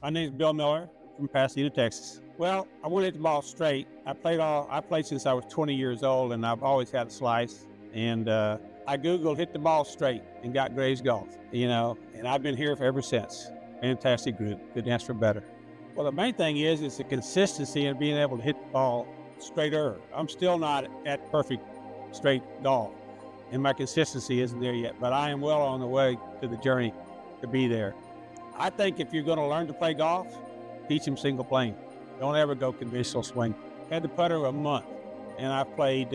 My name's Bill Miller from Pasadena, Texas. Well, I want to hit the ball straight. I played since I was 20 years old, and I've always had a slice. And I Googled hit the ball straight and got Graves Golf, and I've been here ever since. Fantastic group. Couldn't ask for better. Well, the main thing is the consistency and being able to hit the ball straighter. I'm still not at perfect straight golf, and my consistency isn't there yet, but I am well on the way to the journey to be there. I think if you're going to learn to play golf, teach them single plane. Don't ever go conventional swing. Had the putter a month, and I played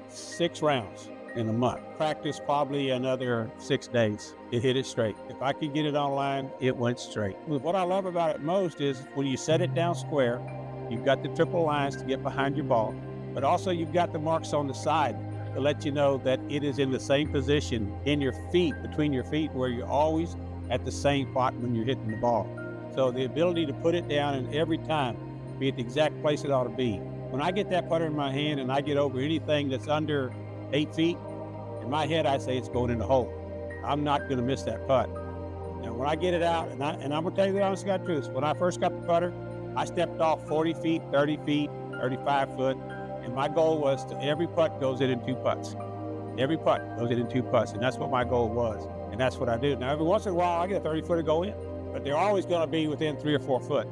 6 rounds in a month. Practiced probably another 6 days to hit it straight. If I could get it online, it went straight. What I love about it most is when you set it down square, you've got the triple lines to get behind your ball, but also you've got the marks on the side to let you know that it is in the same position in your feet, between your feet, where you're always at the same spot when you're hitting the ball. So the ability to put it down and every time be at the exact place it ought to be. When I get that putter in my hand and I get over anything that's under 8 feet, in my head I say it's going in the hole. I'm not going to miss that putt. And when I get it out, and I'm going to tell you the honest God truth, when I first got the putter, I stepped off 40 feet, 30 feet, 35 foot, and my goal was to every putt goes in 2 putts. Every putt goes in 2 putts, and that's what my goal was. And that's what I do. Now, every once in a while, I get a 30-footer go in, but they're always going to be within 3 or 4 foot.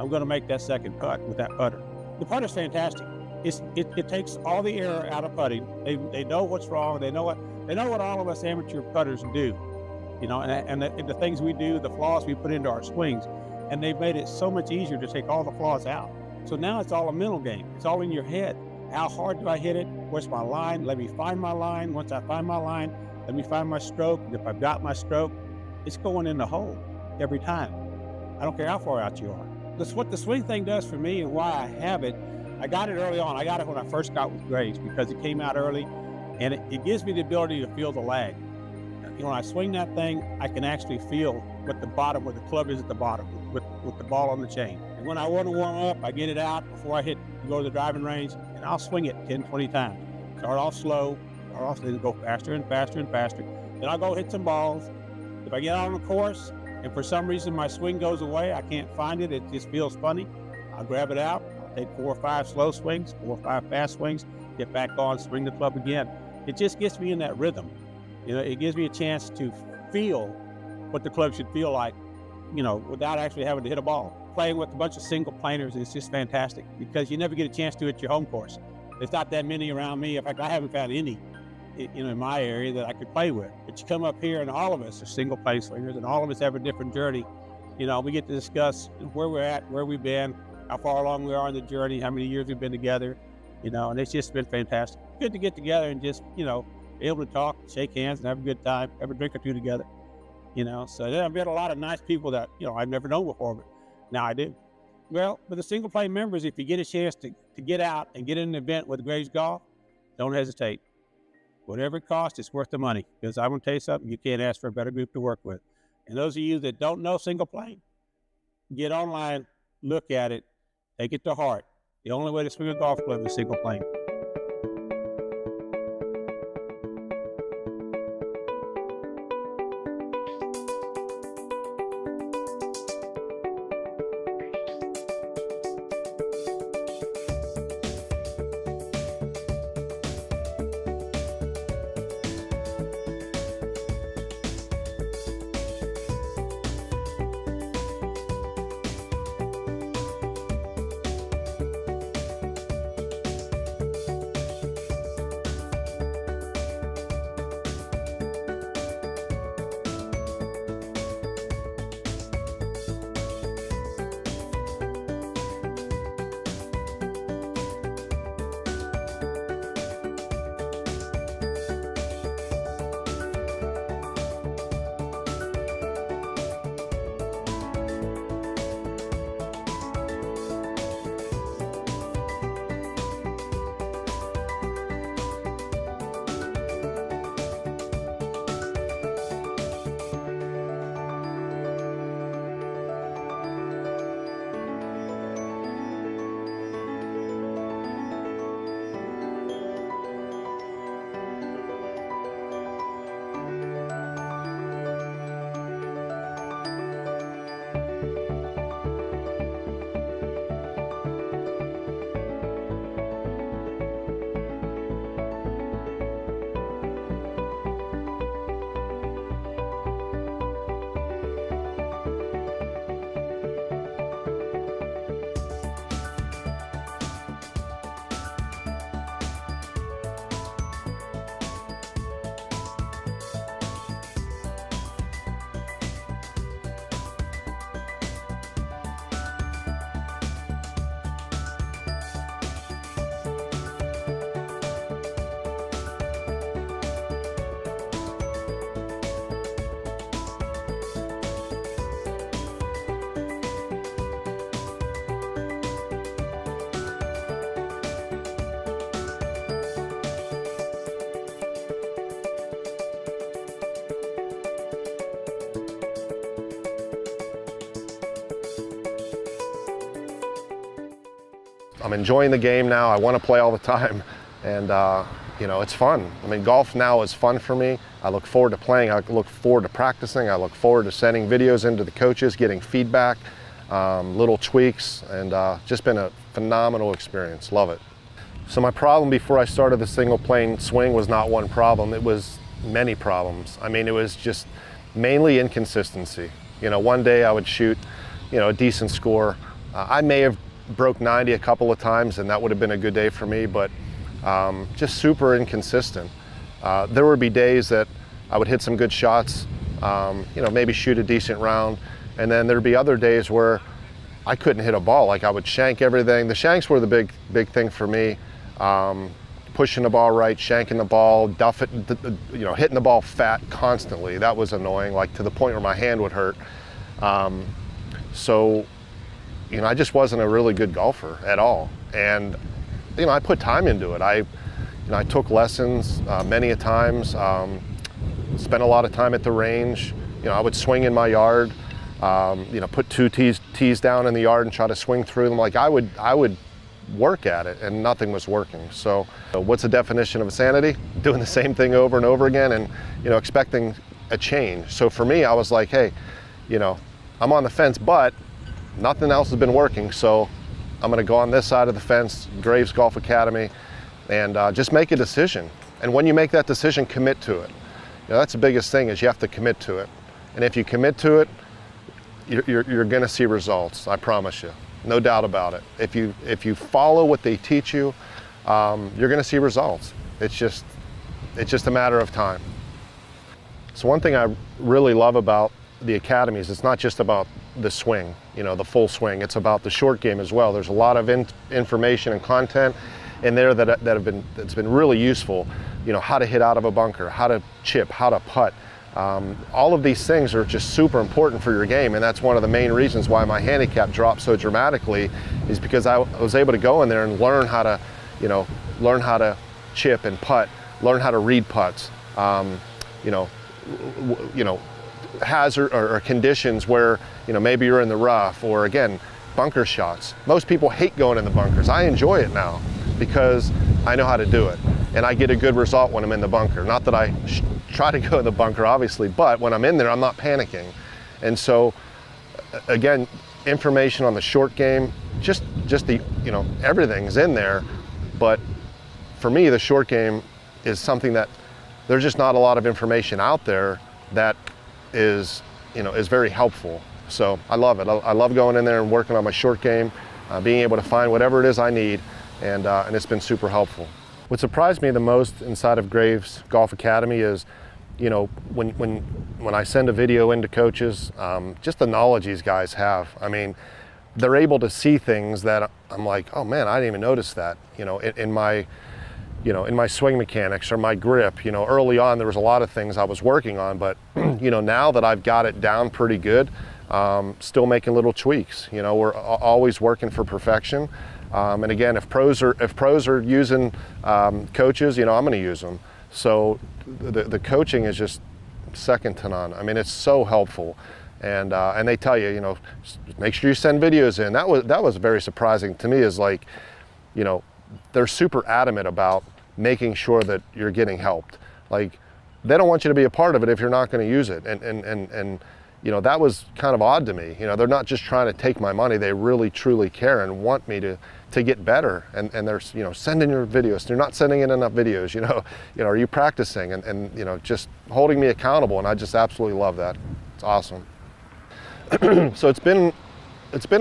I'm going to make that second putt with that putter. The putter's fantastic. It takes all the error out of putting. They know what's wrong. They know what all of us amateur putters do, and the things we do, the flaws we put into our swings, and they've made it so much easier to take all the flaws out. So now it's all a mental game. It's all in your head. How hard do I hit it? What's my line? Let me find my line. Once I find my line, let me find my stroke. And if I've got my stroke, it's going in the hole every time. I don't care how far out you are. That's what the swing thing does for me and why I have it. I got it early on. I got it when I first got with Graves because it came out early, and it gives me the ability to feel the lag. When I swing that thing, I can actually feel what the bottom, where the club is at the bottom, with the ball on the chain. And when I want to warm up, I get it out before I go to the driving range, and I'll swing it 10, 20 times. Start off slow, then go faster and faster and faster. Then I'll go hit some balls. If I get out on the course, and for some reason my swing goes away, I can't find it, it just feels funny, I'll grab it out, I'll take 4 or 5 slow swings, 4 or 5 fast swings, get back on, swing the club again. It just gets me in that rhythm. It gives me a chance to feel what the club should feel like, without actually having to hit a ball. Playing with a bunch of single planers is just fantastic because you never get a chance to at your home course. There's not that many around me. In fact, I haven't found any, in my area that I could play with. But you come up here and all of us are single plane swingers and all of us have a different journey. We get to discuss where we're at, where we've been, how far along we are in the journey, how many years we've been together, and it's just been fantastic. Good to get together and just, be able to talk, shake hands, and have a good time, have a drink or two together, So then I've met a lot of nice people that, I've never known before, but now I do. Well, with the single plane members, if you get a chance to get out and get in an event with Graves Golf, don't hesitate. Whatever it costs, it's worth the money. Because I'm going to tell you something, you can't ask for a better group to work with. And those of you that don't know single plane, get online, look at it, take it to heart. The only way to swing a golf club is single plane. I'm enjoying the game now. I want to play all the time, and you know, it's fun. I mean, golf now is fun for me. I look forward to playing. I look forward to practicing. I look forward to sending videos into the coaches, getting feedback, little tweaks, and just been a phenomenal experience. Love it. So my problem before I started the single plane swing was not one problem. It was many problems. I mean, it was just mainly inconsistency. You know, one day I would shoot, you know, a decent score. I may have broke 90 a couple of times, and that would have been a good day for me, but just super inconsistent. There would be days that I would hit some good shots, you know, maybe shoot a decent round, and then there'd be other days where I couldn't hit a ball. Like I would shank everything. The shanks were the big thing for me. Pushing the ball right, shanking the ball, you know, hitting the ball fat constantly. That was annoying, like to the point where my hand would hurt. So, you know, I just wasn't a really good golfer at all. And, you know, I put time into it. You know, I took lessons many a times, spent a lot of time at the range. You know, I would swing in my yard, you know, put two tees down in the yard and try to swing through them. Like I would work at it, and nothing was working. So what's the definition of insanity? Doing the same thing over and over again, and, you know, expecting a change. So for me, I was like, hey, you know, I'm on the fence, but nothing else has been working, so I'm going to go on this side of the fence, Graves Golf Academy, and just make a decision. And when you make that decision, commit to it. You know, that's the biggest thing, is you have to commit to it. And if you commit to it, you're going to see results. I promise you, no doubt about it. If you follow what they teach you, you're going to see results. It's just a matter of time. So one thing I really love about the academy is it's not just about the swing, you know, the full swing. It's about the short game as well. There's a lot of information and content in there that's been really useful. You know, how to hit out of a bunker, how to chip, how to putt. All of these things are just super important for your game, and that's one of the main reasons why my handicap dropped so dramatically, is because I was able to go in there and learn how to, you know, learn how to chip and putt, learn how to read putts, you know, hazard or conditions where, you know, maybe you're in the rough, or again, bunker shots. Most people hate going in the bunkers. I enjoy it now because I know how to do it, and I get a good result when I'm in the bunker. Not that I try to go in the bunker, obviously, but when I'm in there, I'm not panicking. And so, again, information on the short game, just the, you know, everything's in there. But for me, the short game is something that there's just not a lot of information out there that is, you know, is very helpful. So I love it. I love going in there and working on my short game, being able to find whatever it is I need, and it's been super helpful. What surprised me the most inside of Graves Golf Academy is, you know, when I send a video into coaches, just the knowledge these guys have. I mean, they're able to see things that I'm like, oh man, I didn't even notice that. You know, in my swing mechanics or my grip. You know, early on there was a lot of things I was working on, but you know, now that I've got it down pretty good, still making little tweaks. You know, we're always working for perfection. And again, if pros are using coaches, you know, I'm going to use them. So the coaching is just second to none. I mean, it's so helpful, and they tell you, you know, make sure you send videos in. That was very surprising to me. Is like, you know, they're super adamant about making sure that you're getting helped. Like, they don't want you to be a part of it if you're not going to use it. And you know, that was kind of odd to me. You know, they're not just trying to take my money. They really truly care and want me to get better. And they're, you know, sending your videos. They're not sending in enough videos. You know, are you practicing? And you know, just holding me accountable. And I just absolutely love that. It's awesome. So it's been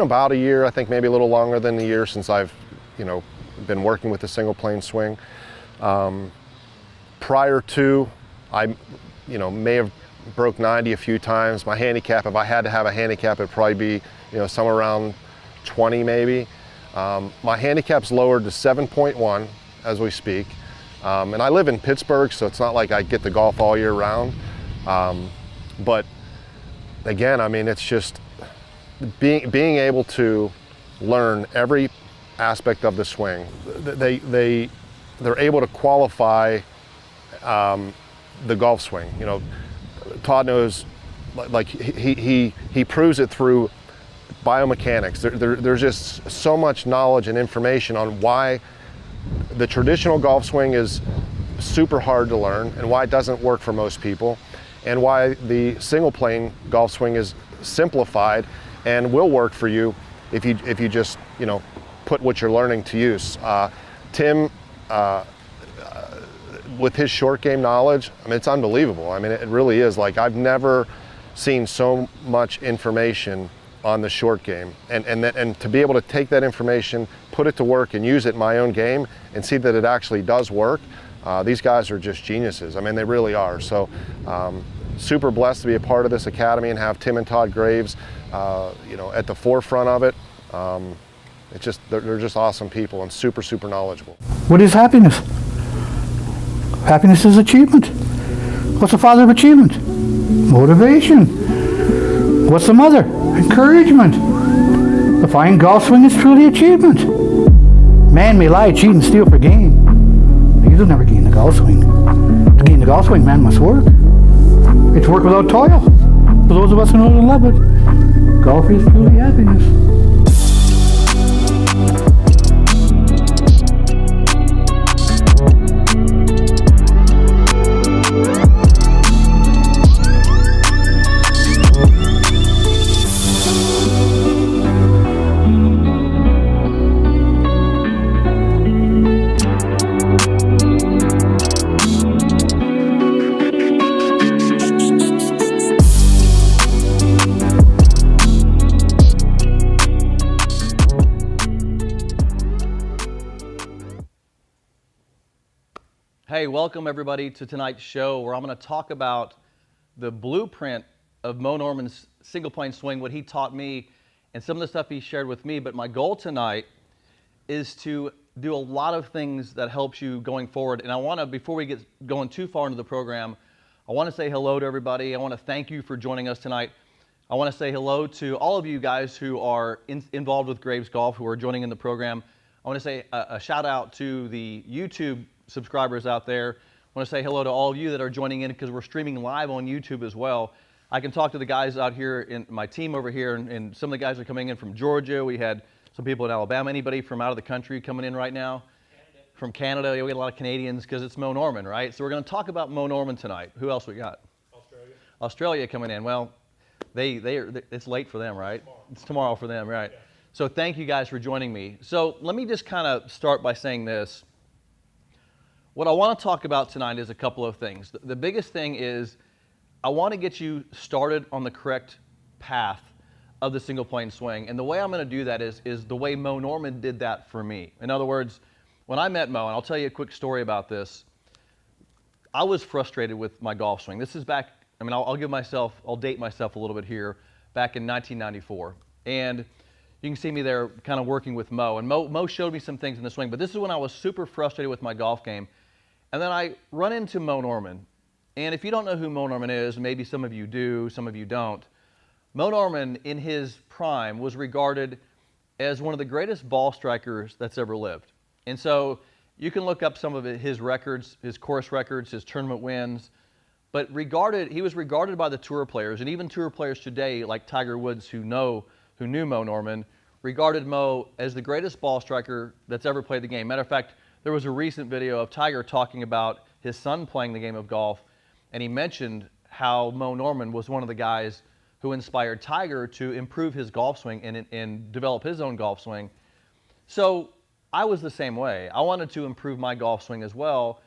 about a year, I think maybe a little longer than a year, since I've, you know, been working with the single plane swing. Prior to, I, you know, may have broke 90 a few times. My handicap, if I had to have a handicap, it'd probably be, you know, somewhere around 20 maybe. My handicap's lowered to 7.1 as we speak. And I live in Pittsburgh, so it's not like I get to golf all year round. But again, I mean, it's just being able to learn every aspect of the swing. They're able to qualify the golf swing. You know, Todd knows, like he proves it through biomechanics. There's just so much knowledge and information on why the traditional golf swing is super hard to learn and why it doesn't work for most people, and why the single plane golf swing is simplified and will work for you if you just, you know, put what you're learning to use. Tim, with his short game knowledge, I mean, it's unbelievable. I mean, it really is. Like, I've never seen so much information on the short game, and to be able to take that information, put it to work, and use it in my own game, and see that it actually does work. These guys are just geniuses. I mean, they really are. So, super blessed to be a part of this academy and have Tim and Todd Graves, you know, at the forefront of it. It's just they're just awesome people and super knowledgeable. What is happiness? Happiness is achievement. What's the father of achievement? Motivation. What's the mother? Encouragement. The fine golf swing is truly achievement. Man may lie, cheat, and steal for gain. You'll never gain the golf swing. To gain the golf swing, man must work. It's work without toil. For those of us who know and love it, golf is truly happiness. Hey, welcome everybody to tonight's show where I'm going to talk about the blueprint of Moe Norman's single plane swing, what he taught me, and some of the stuff he shared with me. But my goal tonight is to do a lot of things that helps you going forward. And I want to, before we get going too far into the program, I want to say hello to everybody. I want to thank you for joining us tonight. I want to say hello to all of you guys who are involved with Graves Golf, who are joining in the program. I want to say a shout out to the YouTube subscribers out there. I want to say hello to all of you that are joining in because we're streaming live on YouTube as well. I can talk to the guys out here in my team over here, and some of the guys are coming in from Georgia. We had some people in Alabama. Anybody from out of the country coming in right now? Canada. From Canada. We got a lot of Canadians because it's Moe Norman, right? So we're going to talk about Moe Norman tonight. Who else we got? Australia. Australia coming in. Well, it's late for them, right? It's tomorrow for them, right? Yeah. So thank you guys for joining me. So let me just kind of start by saying this. What I want to talk about tonight is a couple of things. The biggest thing is I want to get you started on the correct path of the single plane swing. And the way I'm going to do that is the way Moe Norman did that for me. In other words, when I met Moe, and I'll tell you a quick story about this, I was frustrated with my golf swing. This is back, I mean, I'll date myself a little bit here, back in 1994. And you can see me there kind of working with Moe. And Moe showed me some things in the swing, but this is when I was super frustrated with my golf game. And then I run into Moe Norman. And if you don't know who Moe Norman is, maybe some of you do, some of you don't. Moe Norman, in his prime, was regarded as one of the greatest ball strikers that's ever lived. And so you can look up some of his records, his course records, his tournament wins. But he was regarded by the tour players, and even tour players today, like Tiger Woods, who knew Moe Norman, regarded Moe as the greatest ball striker that's ever played the game. Matter of fact, there was a recent video of Tiger talking about his son playing the game of golf, and he mentioned how Moe Norman was one of the guys who inspired Tiger to improve his golf swing and develop his own golf swing. So I was the same way. I wanted to improve my golf swing as well,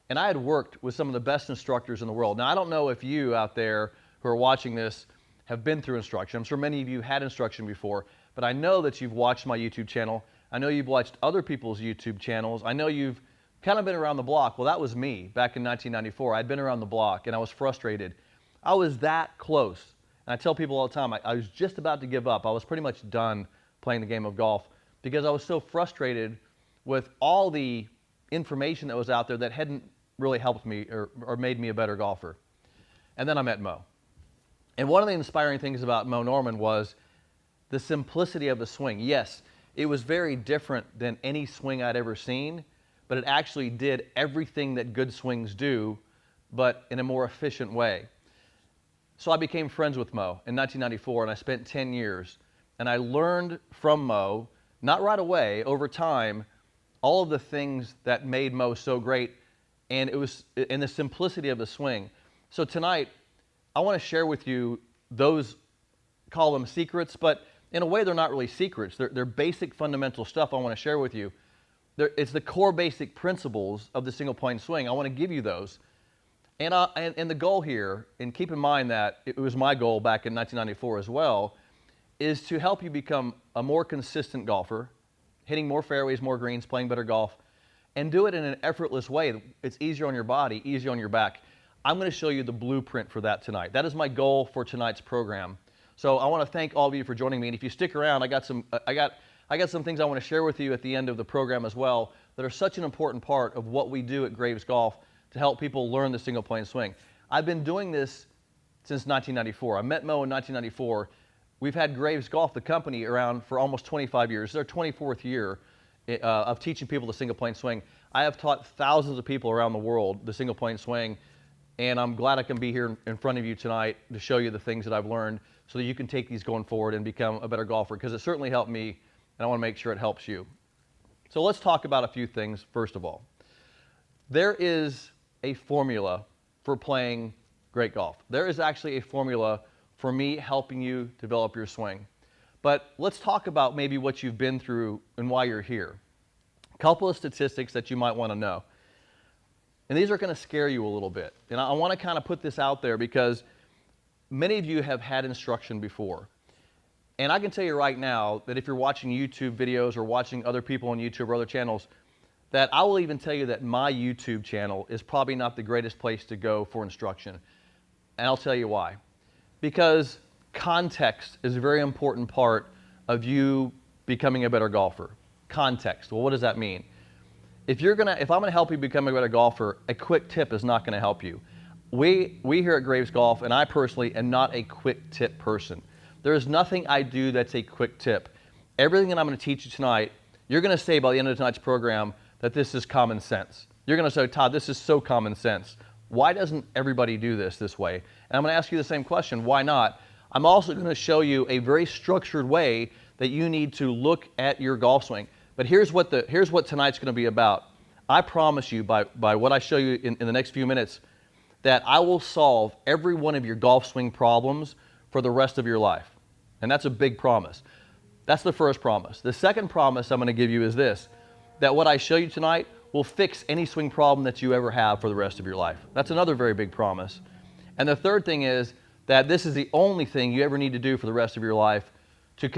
and I had worked with some of the best instructors in the world. Now, I don't know if you out there who are watching this have been through instruction. I'm sure many of you had instruction before, but I know that you've watched my YouTube channel. I know you've watched other people's YouTube channels. I know you've kind of been around the block. Well, that was me back in 1994. I'd been around the block and I was frustrated. I was that close. And I tell people all the time, I was just about to give up. I was pretty much done playing the game of golf because I was so frustrated with all the information that was out there that hadn't really helped me or made me a better golfer. And then I met Moe. And one of the inspiring things about Moe Norman was the simplicity of the swing. Yes, it was very different than any swing I'd ever seen, but it actually did everything that good swings do, but in a more efficient way. So I became friends with Moe in 1994, and I spent 10 years. and I learned from Moe, not right away, over time, all of the things that made Moe so great, and it was in the simplicity of the swing. So tonight, I want to share with you those, call them secrets, but in a way they're not really secrets. They're basic fundamental stuff I want to share with you. It's the core basic principles of the single point swing. I want to give you those. And the goal here, and keep in mind that it was my goal back in 1994 as well, is to help you become a more consistent golfer, hitting more fairways, more greens, playing better golf, and do it in an effortless way. It's easier on your body, easier on your back. I'm going to show you the blueprint for that tonight. That is my goal for tonight's program. So I want to thank all of you for joining me. And if you stick around, I got some things I want to share with you at the end of the program as well that are such an important part of what we do at Graves Golf to help people learn the single plane swing. I've been doing this since 1994. I met Moe in 1994. We've had Graves Golf, the company, around for almost 25 years. It's our 24th year of teaching people the single plane swing. I have taught thousands of people around the world the single plane swing, and I'm glad I can be here in front of you tonight to show you the things that I've learned so that you can take these going forward and become a better golfer, because it certainly helped me, and I want to make sure it helps you. So let's talk about a few things first of all. There is a formula for playing great golf. There is actually a formula for me helping you develop your swing. But let's talk about maybe what you've been through and why you're here. A couple of statistics that you might want to know. And these are going to scare you a little bit. And I want to kind of put this out there because many of you have had instruction before. And I can tell you right now that if you're watching YouTube videos or watching other people on YouTube or other channels, that I will even tell you that my YouTube channel is probably not the greatest place to go for instruction. And I'll tell you why. Because context is a very important part of you becoming a better golfer. Context. Well, what does that mean? If I'm going to help you become a better golfer, a quick tip is not going to help you. We here at Graves Golf, and I personally am not a quick tip person. There is nothing I do that's a quick tip. Everything that I'm going to teach you tonight, you're going to say by the end of tonight's program that this is common sense. You're going to say, Todd, this is so common sense. Why doesn't everybody do this way? And I'm going to ask you the same question, why not? I'm also going to show you a very structured way that you need to look at your golf swing. But here's what tonight's going to be about. I promise you by what I show you in the next few minutes that I will solve every one of your golf swing problems for the rest of your life. And that's a big promise. That's the first promise. The second promise I'm going to give you is this, that what I show you tonight will fix any swing problem that you ever have for the rest of your life. That's another very big promise. And the third thing is that this is the only thing you ever need to do for the rest of your life to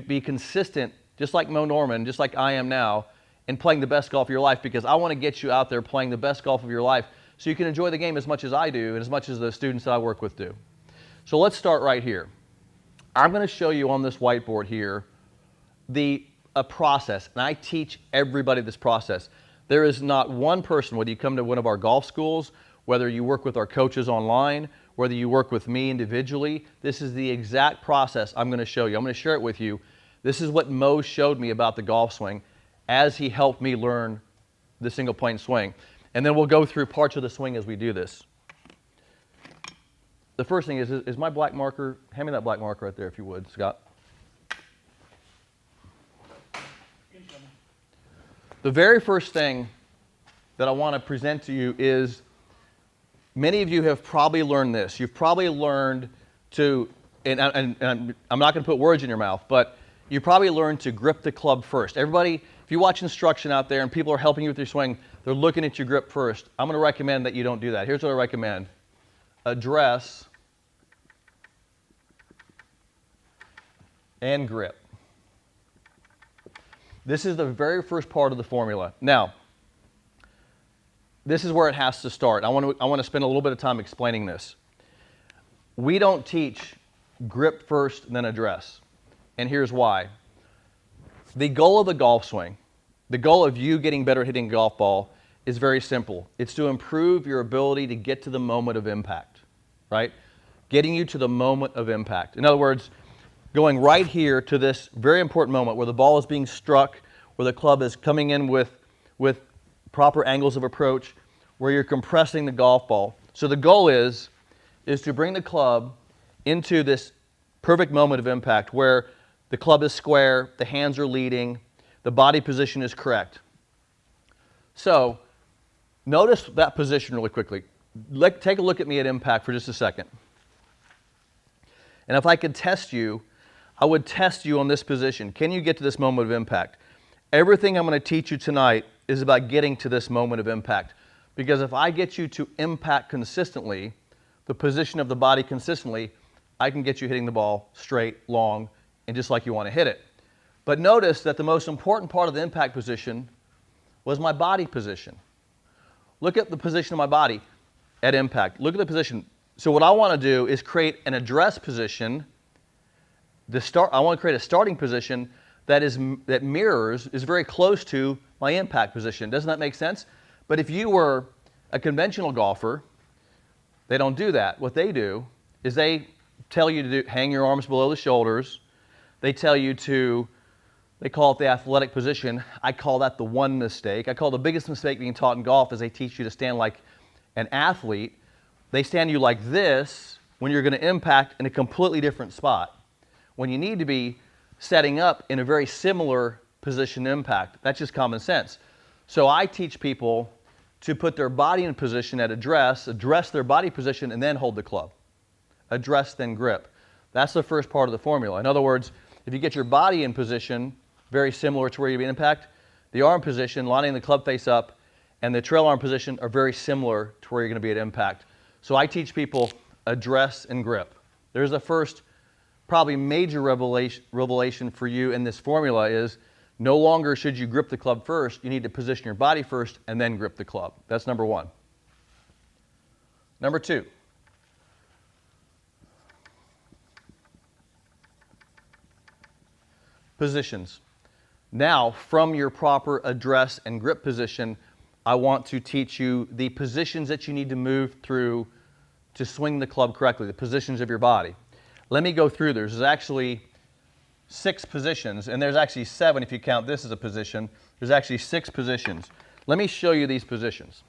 be consistent, just like Moe Norman, just like I am now, in playing the best golf of your life, because I want to get you out there playing the best golf of your life so you can enjoy the game as much as I do and as much as the students that I work with do. So let's start right here. I'm going to show you on this whiteboard here a process, and I teach everybody this process. There is not one person, whether you come to one of our golf schools, whether you work with our coaches online, whether you work with me individually, this is the exact process I'm going to show you. I'm going to share it with you. This is what Moe showed me about the golf swing as he helped me learn the single plane swing. And then we'll go through parts of the swing as we do this. The first thing is my black marker, hand me that black marker right there if you would, Scott. The very first thing that I want to present to you is, many of you have probably learned this. You've probably learned to, and I'm not going to put words in your mouth, but you probably learned to grip the club first. Everybody, if you watch instruction out there and people are helping you with your swing, they're looking at your grip first. I'm going to recommend that you don't do that. Here's what I recommend. Address and grip. This is the very first part of the formula. Now, this is where it has to start. I want to spend a little bit of time explaining this. We don't teach grip first, then address. And here's why. The goal of the golf swing, the goal of you getting better at hitting a golf ball is very simple. It's to improve your ability to get to the moment of impact, right? Getting you to the moment of impact. In other words, going right here to this very important moment where the ball is being struck, where the club is coming in with proper angles of approach, where you're compressing the golf ball. So the goal is to bring the club into this perfect moment of impact where the club is square, the hands are leading, the body position is correct. So notice that position really quickly. Take a look at me at impact for just a second. And if I could test you, I would test you on this position. Can you get to this moment of impact? Everything I'm going to teach you tonight is about getting to this moment of impact. Because if I get you to impact consistently, the position of the body consistently, I can get you hitting the ball straight, long, and just like you want to hit it. But notice that the most important part of the impact position was my body position. Look at the position of my body at impact. Look at the position. So what I want to do is create an address position. I want to create a starting position that mirrors, is very close to my impact position. Doesn't that make sense? But if you were a conventional golfer, they don't do that. What they do is they tell you to hang your arms below the shoulders. They tell you they call it the athletic position. I call that the one mistake. I call the biggest mistake being taught in golf is they teach you to stand like an athlete. They stand you like this when you're going to impact in a completely different spot, when you need to be setting up in a very similar position to impact. That's just common sense. So I teach people to put their body in position at address their body position, and then hold the club. Address, then grip. That's the first part of the formula. In other words, if you get your body in position, very similar to where you'd be in impact, the arm position, lining the club face up, and the trail arm position are very similar to where you're going to be at impact. So I teach people address and grip. There's the first probably major revelation for you in this formula is no longer should you grip the club first, you need to position your body first and then grip the club. That's number one. Number two. Positions. Now, from your proper address and grip position, I want to teach you the positions that you need to move through to swing the club correctly, the positions of your body. Let me go through. There's actually 6 positions, and there's actually 7 if you count this as a position. There's actually 6 positions. Let me show you these positions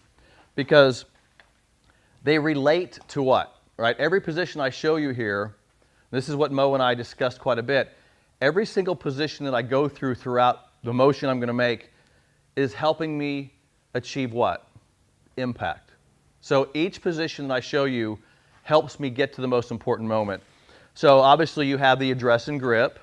because they relate to what? Right? Every position I show you here, this is what Moe and I discussed quite a bit. Every single position that I go through throughout the motion I'm going to make is helping me achieve what? Impact. So each position that I show you helps me get to the most important moment. So obviously you have the address and grip.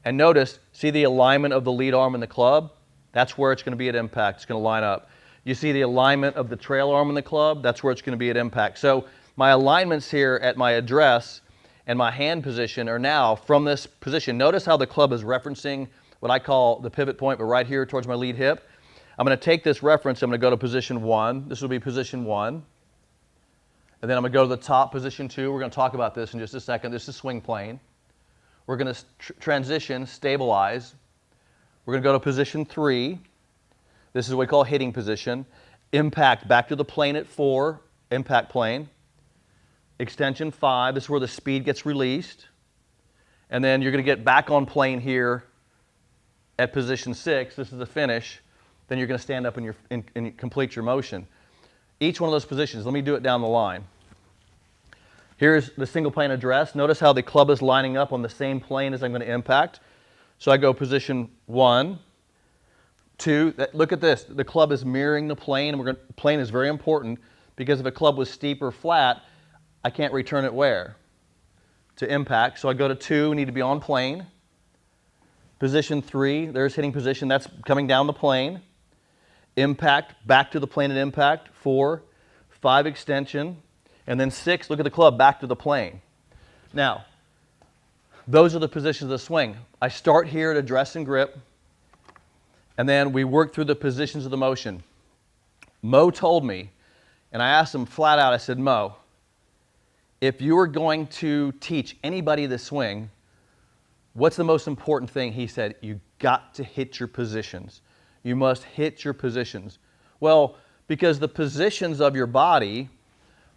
And notice, see the alignment of the lead arm and the club? That's where it's going to be at impact. It's going to line up. You see the alignment of the trail arm and the club? That's where it's going to be at impact. So my alignments here at my address and my hand position are now from this position. Notice how the club is referencing what I call the pivot point, but right here towards my lead hip. I'm going to take this reference, I'm going to go to position 1. This will be position 1. And then I'm going to go to the top, position 2. We're going to talk about this in just a second. This is swing plane. We're going to transition, stabilize. We're going to go to position 3. This is what we call hitting position. Impact, back to the plane at 4, impact plane. Extension 5, this is where the speed gets released. And then you're going to get back on plane here at position 6. This is the finish. Then you're going to stand up and complete your motion. Each one of those positions, let me do it down the line. Here's the single plane address. Notice how the club is lining up on the same plane as I'm going to impact. So I go position 1, 2. Look at this. The club is mirroring the plane. Plane is very important because if a club was steep or flat, I can't return it where? To impact. So I go to 2, need to be on plane. Position 3, there's hitting position. That's coming down the plane. Impact, back to the plane at impact. 4, 5 extension. And then 6, look at the club, back to the plane. Now, those are the positions of the swing. I start here at address and grip, and then we work through the positions of the motion. Moe told me, and I asked him flat out, I said, Moe, if you were going to teach anybody the swing, what's the most important thing? He said, you got to hit your positions. You must hit your positions. Well, because the positions of your body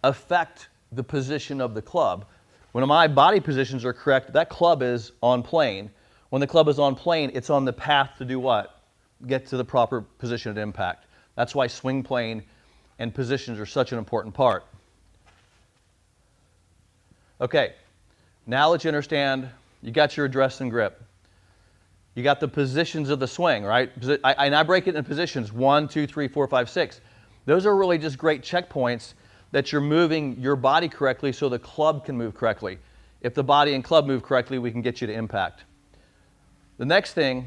affect the position of the club. When my body positions are correct, that club is on plane. When the club is on plane, it's on the path to do what? Get to the proper position at impact. That's why swing plane and positions are such an important part. Okay, now that you understand, you got your address and grip. You got the positions of the swing, right? And I break it into positions, 1, 2, 3, 4, 5, 6. Those are really just great checkpoints that you're moving your body correctly so the club can move correctly. If the body and club move correctly, we can get you to impact. The next thing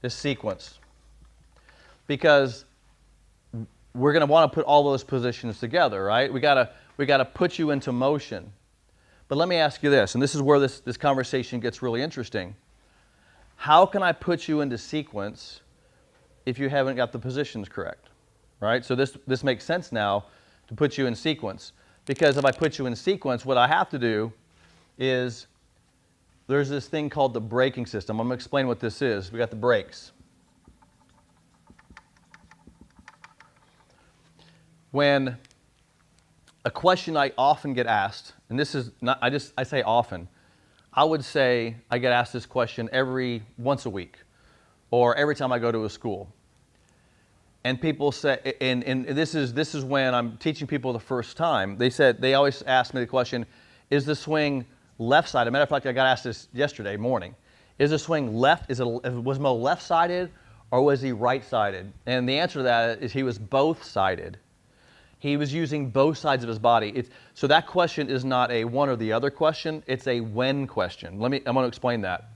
is sequence. Because we're going to want to put all those positions together, right? We got to put you into motion. But let me ask you this, and this is where this conversation gets really interesting. How can I put you into sequence if you haven't got the positions correct, right? So this makes sense now to put you in sequence. Because if I put you in sequence, what I have to do is there's this thing called the braking system. I'm going to explain what this is. We got the brakes. When a question I often get asked, and this is not, I say often, I would say I get asked this question once a week or every time I go to a school. And people say, and this is when I'm teaching people the first time, they always ask me the question, is the swing left-sided? Matter of fact, I got asked this yesterday morning. Is the swing left, was Moe left-sided or was he right-sided? And the answer to that is he was both-sided. He was using both sides of his body. So that question is not a one or the other question, it's a when question. I'm going to explain that.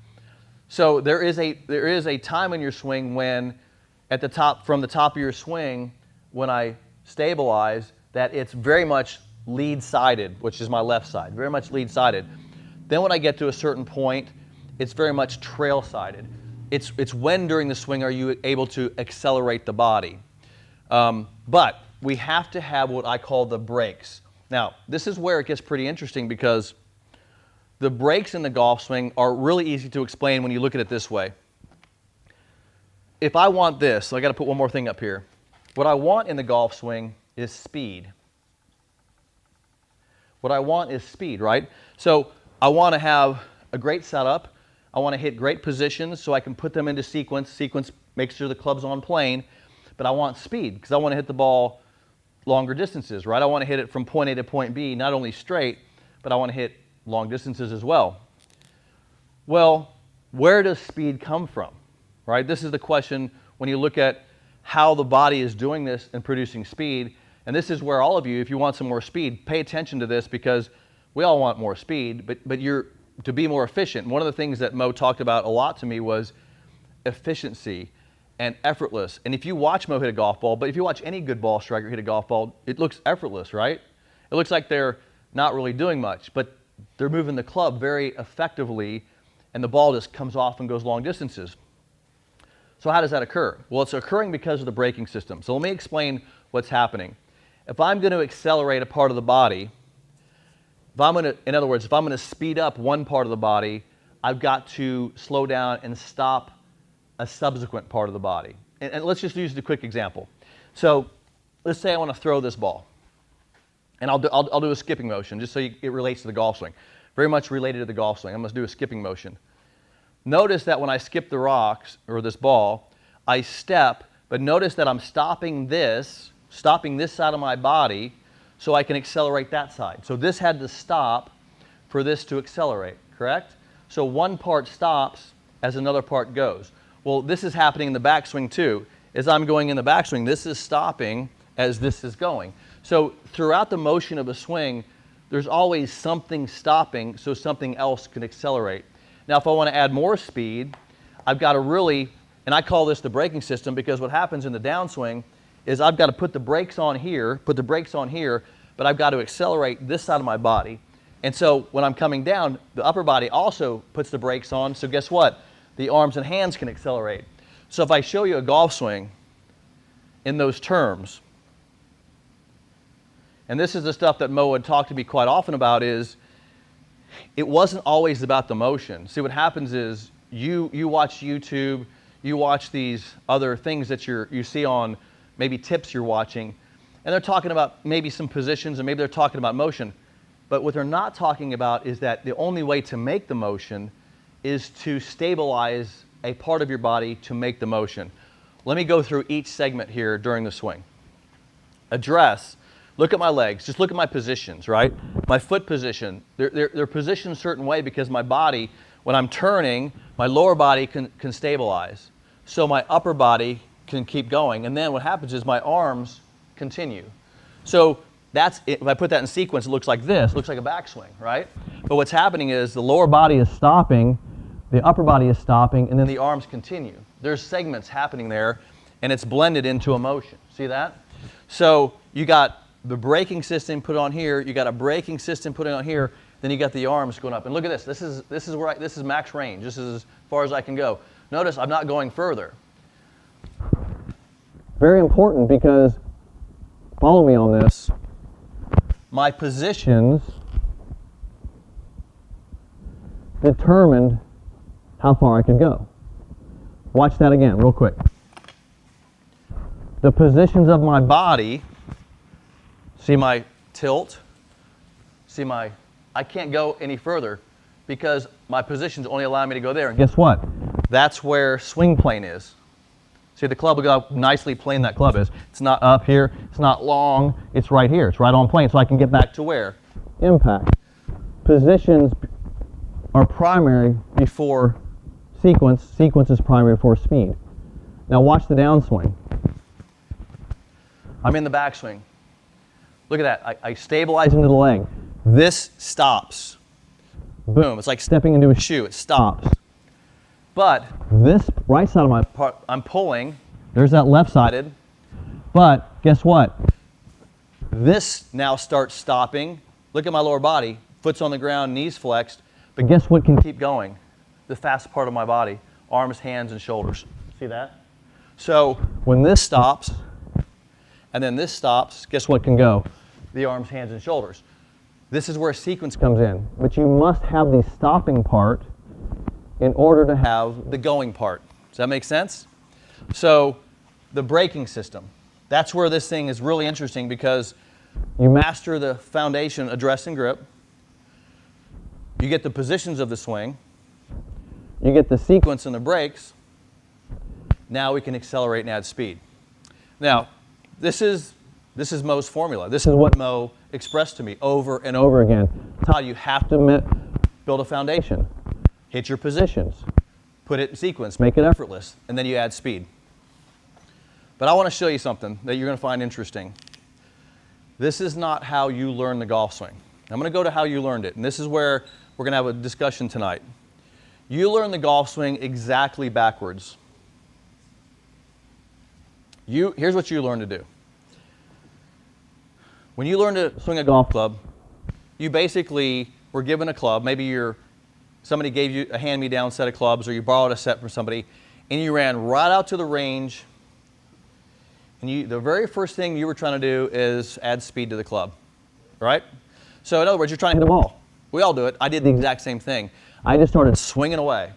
So there is a time in your swing when from the top of your swing, when I stabilize, that it's very much lead-sided, which is my left side, very much lead-sided. Then when I get to a certain point, it's very much trail-sided. It's when during the swing are you able to accelerate the body. But we have to have what I call the brakes. Now, this is where it gets pretty interesting because the brakes in the golf swing are really easy to explain when you look at it this way. If I want this, so I got to put one more thing up here. What I want in the golf swing is speed. What I want is speed, right? So I want to have a great setup. I want to hit great positions so I can put them into sequence. Sequence makes sure the club's on plane. But I want speed because I want to hit the ball longer distances, right? I want to hit it from point A to point B, not only straight, but I want to hit long distances as well. Well, where does speed come from, right? This is the question when you look at how the body is doing this and producing speed. And this is where all of you, if you want some more speed, pay attention to this because we all want more speed, but you're to be more efficient. One of the things that Moe talked about a lot to me was efficiency and effortless. And if you watch Moe hit a golf ball, but if you watch any good ball striker hit a golf ball, it looks effortless, right? It looks like they're not really doing much, but they're moving the club very effectively and the ball just comes off and goes long distances. So how does that occur? Well, it's occurring because of the braking system. So let me explain what's happening. If I'm going to accelerate a part of the body, in other words, if I'm going to speed up one part of the body, I've got to slow down and stop a subsequent part of the body. And let's just use the quick example. So let's say I want to throw this ball. And I'll do a skipping motion just so it relates to the golf swing. Very much related to the golf swing. I'm going to do a skipping motion. Notice that when I skip the rocks, or this ball, I step, but notice that I'm stopping this side of my body so I can accelerate that side. So this had to stop for this to accelerate, correct? So one part stops as another part goes. Well, this is happening in the backswing too. As I'm going in the backswing, this is stopping as this is going. So throughout the motion of a swing, there's always something stopping so something else can accelerate. Now, if I want to add more speed, I've got to really, and I call this the braking system because what happens in the downswing is I've got to put the brakes on here, but I've got to accelerate this side of my body. And so when I'm coming down, the upper body also puts the brakes on, so guess what? The arms and hands can accelerate. So if I show you a golf swing in those terms, and this is the stuff that Moe would talk to me quite often about, is it wasn't always about the motion. See, what happens is you watch YouTube, you watch these other things that you see on maybe tips you're watching, and they're talking about maybe some positions and maybe they're talking about motion. But what they're not talking about is that the only way to make the motion is to stabilize a part of your body to make the motion. Let me go through each segment here during the swing. Address. Look at my legs. Just look at my positions, right? My foot position. They're positioned a certain way because my body, when I'm turning, my lower body can stabilize. So my upper body can keep going. And then what happens is my arms continue. So that's it. If I put that in sequence, it looks like this. It looks like a backswing, right? But what's happening is the lower body is stopping, the upper body is stopping, and then the arms continue. There's segments happening there, and it's blended into a motion. See that? So you got the braking system put on here, you got a braking system put on here, then you got the arms going up. And look at this. This is max range. This is as far as I can go. Notice I'm not going further. Very important because, follow me on this, my positions determined how far I can go. Watch that again real quick. The positions of my body, see my tilt, see I can't go any further because my positions only allow me to go there. And guess what? That's where swing plane is. See the club, look how nicely plane that club is. It's not up here, it's not long, it's right here. It's right on plane, so I can get back to where? Impact. Positions are primary before sequence. Sequence is primary before speed. Now watch the downswing. I'm in the backswing. Look at that, I stabilize into the leg. This stops. Boom, it's like stepping into a shoe, it stops. But this right side of my part, I'm pulling. There's that left-sided. But guess what? This now starts stopping. Look at my lower body. Foot's on the ground, knees flexed. But guess what can keep going? The fast part of my body. Arms, hands, and shoulders. See that? So when this stops, and then this stops, guess what can go? The arms, hands, and shoulders. This is where sequence comes in. But you must have the stopping part in order to have the going part. Does that make sense? So the braking system, that's where this thing is really interesting because you master the foundation, address and grip. You get the positions of the swing. You get the sequence and the brakes. Now we can accelerate and add speed. Now, this is Moe's formula. This is what Moe expressed to me over and over again. Todd, you have to build a foundation. Hit your positions, put it in sequence, make it effortless, and then you add speed. But I want to show you something that you're going to find interesting. This is not how you learn the golf swing. I'm going to go to how you learned it, and this is where we're going to have a discussion tonight. You learn the golf swing exactly backwards. Here's what you learn to do. When you learn to swing a golf club, you basically were given a club, maybe somebody gave you a hand-me-down set of clubs or you borrowed a set from somebody and you ran right out to the range and the very first thing you were trying to do is add speed to the club, right? So in other words, you're trying to hit a ball. We all do it. I did the exact same thing. I just started swinging away.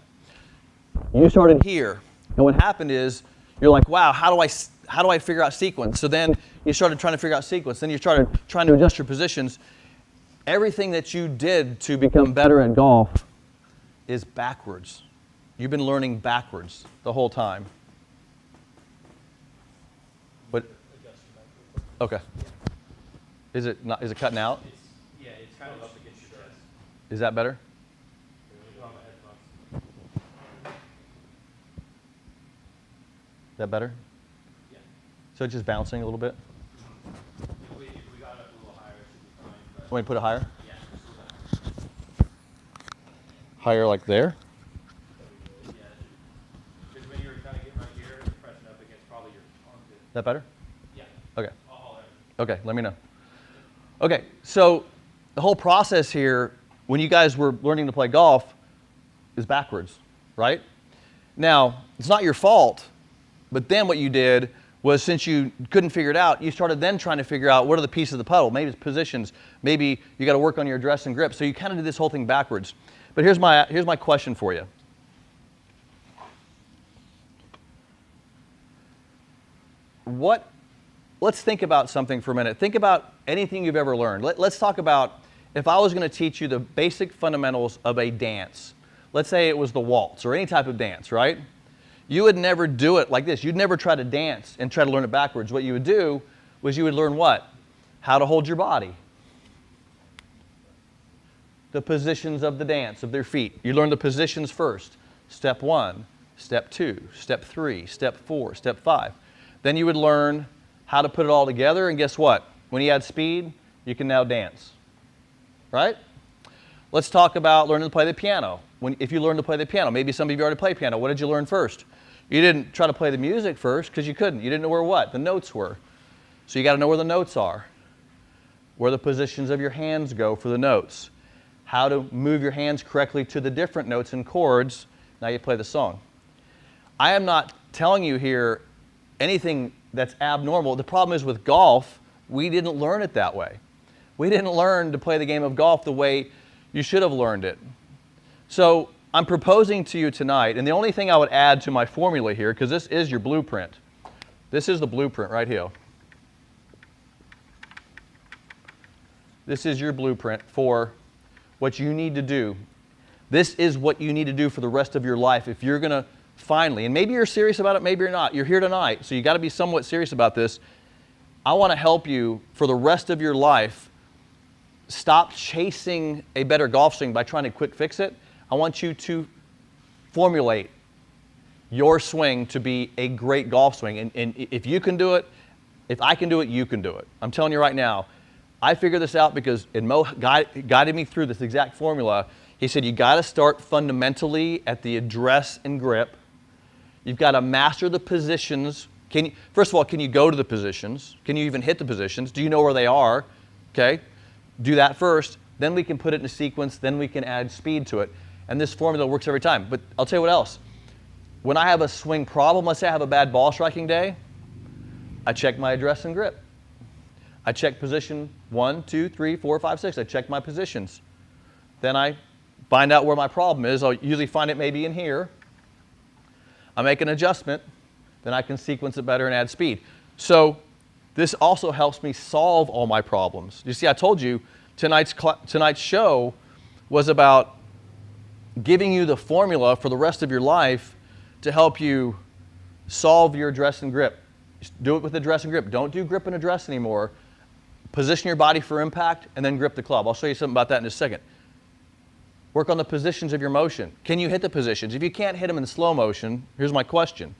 You started here. And what happened is you're like, wow, how do I figure out sequence? So then you started trying to figure out sequence. Then you started trying to adjust your positions. Everything that you did to become better at golf is backwards. You've been learning backwards the whole time. But okay. Is it cutting out? Yeah, it's kind of up against your chest. Is that better? Is that better? Yeah. So it's just bouncing a little bit? If we got it up a little higher, it should be fine. But Want me to put it higher? yeah, just a little Higher like there? yeah. Because when you were kind of getting right here, you're pressing up against probably your armpit. Is that better? Yeah. Okay. I'll holler. Okay, let me know. Okay, so the whole process here, when you guys were learning to play golf, is backwards, right? Now, it's not your fault, but then what you did was since you couldn't figure it out, you started then trying to figure out what are the pieces of the puddle. Maybe it's positions, maybe you got to work on your address and grip. So you kind of did this whole thing backwards. But here's my question for you. Let's think about something for a minute. Think about anything you've ever learned. Let's talk about if I was going to teach you the basic fundamentals of a dance. Let's say it was the waltz or any type of dance, right? You would never do it like this. You'd never try to dance and try to learn it backwards. What you would do was you would learn what? how to hold your body, the positions of the dance of their feet. You learn the positions first. Step 1, step 2, step 3, step 4, step 5. Then you would learn how to put it all together, and guess what? When you add speed, you can now dance, right? Let's talk about learning to play the piano. If you learn to play the piano, maybe some of you already play piano. What did you learn first? You didn't try to play the music first because you couldn't. You didn't know where what? The notes were. So you got to know where the notes are, where the positions of your hands go for the notes, how to move your hands correctly to the different notes and chords. Now you play the song. I am not telling you here anything that's abnormal. The problem is with golf, we didn't learn it that way. We didn't learn to play the game of golf the way you should have learned it. So I'm proposing to you tonight, and the only thing I would add to my formula here, because this is your blueprint. This is the blueprint right here. This is your blueprint for what you need to do. This is what you need to do for the rest of your life if you're going to finally, and maybe you're serious about it, maybe you're not. You're here tonight, so you got to be somewhat serious about this. I want to help you for the rest of your life. Stop chasing a better golf swing by trying to quick fix it. I want you to formulate your swing to be a great golf swing. And if you can do it, if I can do it, you can do it. I'm telling you right now, I figured this out because Moe guided me through this exact formula. He said, you got to start fundamentally at the address and grip. You've got to master the positions. First of all, can you go to the positions? Can you even hit the positions? Do you know where they are? Okay, do that first. Then we can put it in a sequence. Then we can add speed to it. And this formula works every time. But I'll tell you what else. When I have a swing problem, let's say I have a bad ball striking day, I check my address and grip. I check position 1, 2, 3, 4, 5, 6. I check my positions. Then I find out where my problem is. I'll usually find it maybe in here. I make an adjustment. Then I can sequence it better and add speed. So this also helps me solve all my problems. You see, I told you tonight's show was about giving you the formula for the rest of your life to help you solve your address and grip. Do it with address and grip. Don't do grip and address anymore. Position your body for impact and then grip the club. I'll show you something about that in a second. Work on the positions of your motion. Can you hit the positions? If you can't hit them in slow motion, here's my question.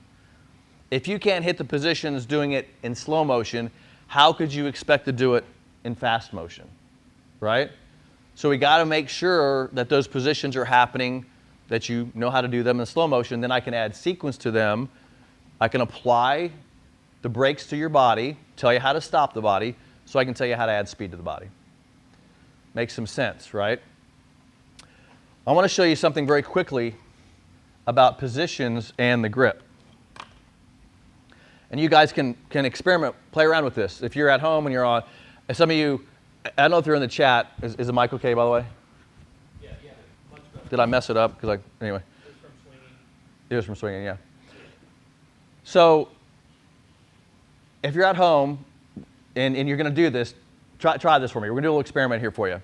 If you can't hit the positions doing it in slow motion, how could you expect to do it in fast motion, right? So we got to make sure that those positions are happening, that you know how to do them in slow motion. Then I can add sequence to them. I can apply the brakes to your body, tell you how to stop the body, so I can tell you how to add speed to the body. Makes some sense, right? I want to show you something very quickly about positions and the grip. And you guys can experiment, play around with this. If you're at home and you're on, and some of you, I don't know if they're in the chat. Is the mic okay, by the way? Yeah, much better. Did I mess it up? Because anyway. It was from swinging. It was from swinging, yeah. So if you're at home and you're going to do this, try this for me. We're going to do a little experiment here for you.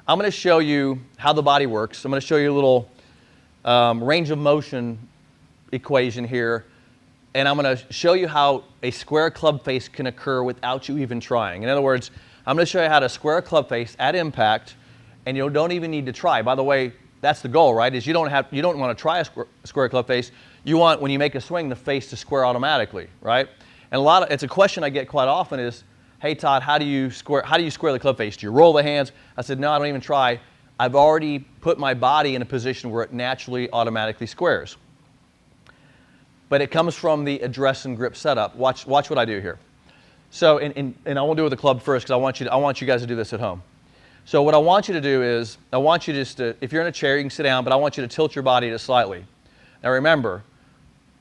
I'm going to show you how the body works. I'm going to show you a little range of motion equation here. And I'm going to show you how a square club face can occur without you even trying. In other words, I'm going to show you how to square a club face at impact, and you don't even need to try. By the way, that's the goal, right? Is you don't want to try a square club face. You want, when you make a swing, the face to square automatically, right? And it's a question I get quite often is, hey Todd, how do you square the club face? Do you roll the hands? I said, no, I don't even try. I've already put my body in a position where it naturally automatically squares. But it comes from the address and grip setup. Watch what I do here. So, and I won't do it with the club first because I want you guys to do this at home. So what I want you to do is, I want you just to, if you're in a chair, you can sit down, but I want you to tilt your body just slightly. Now remember,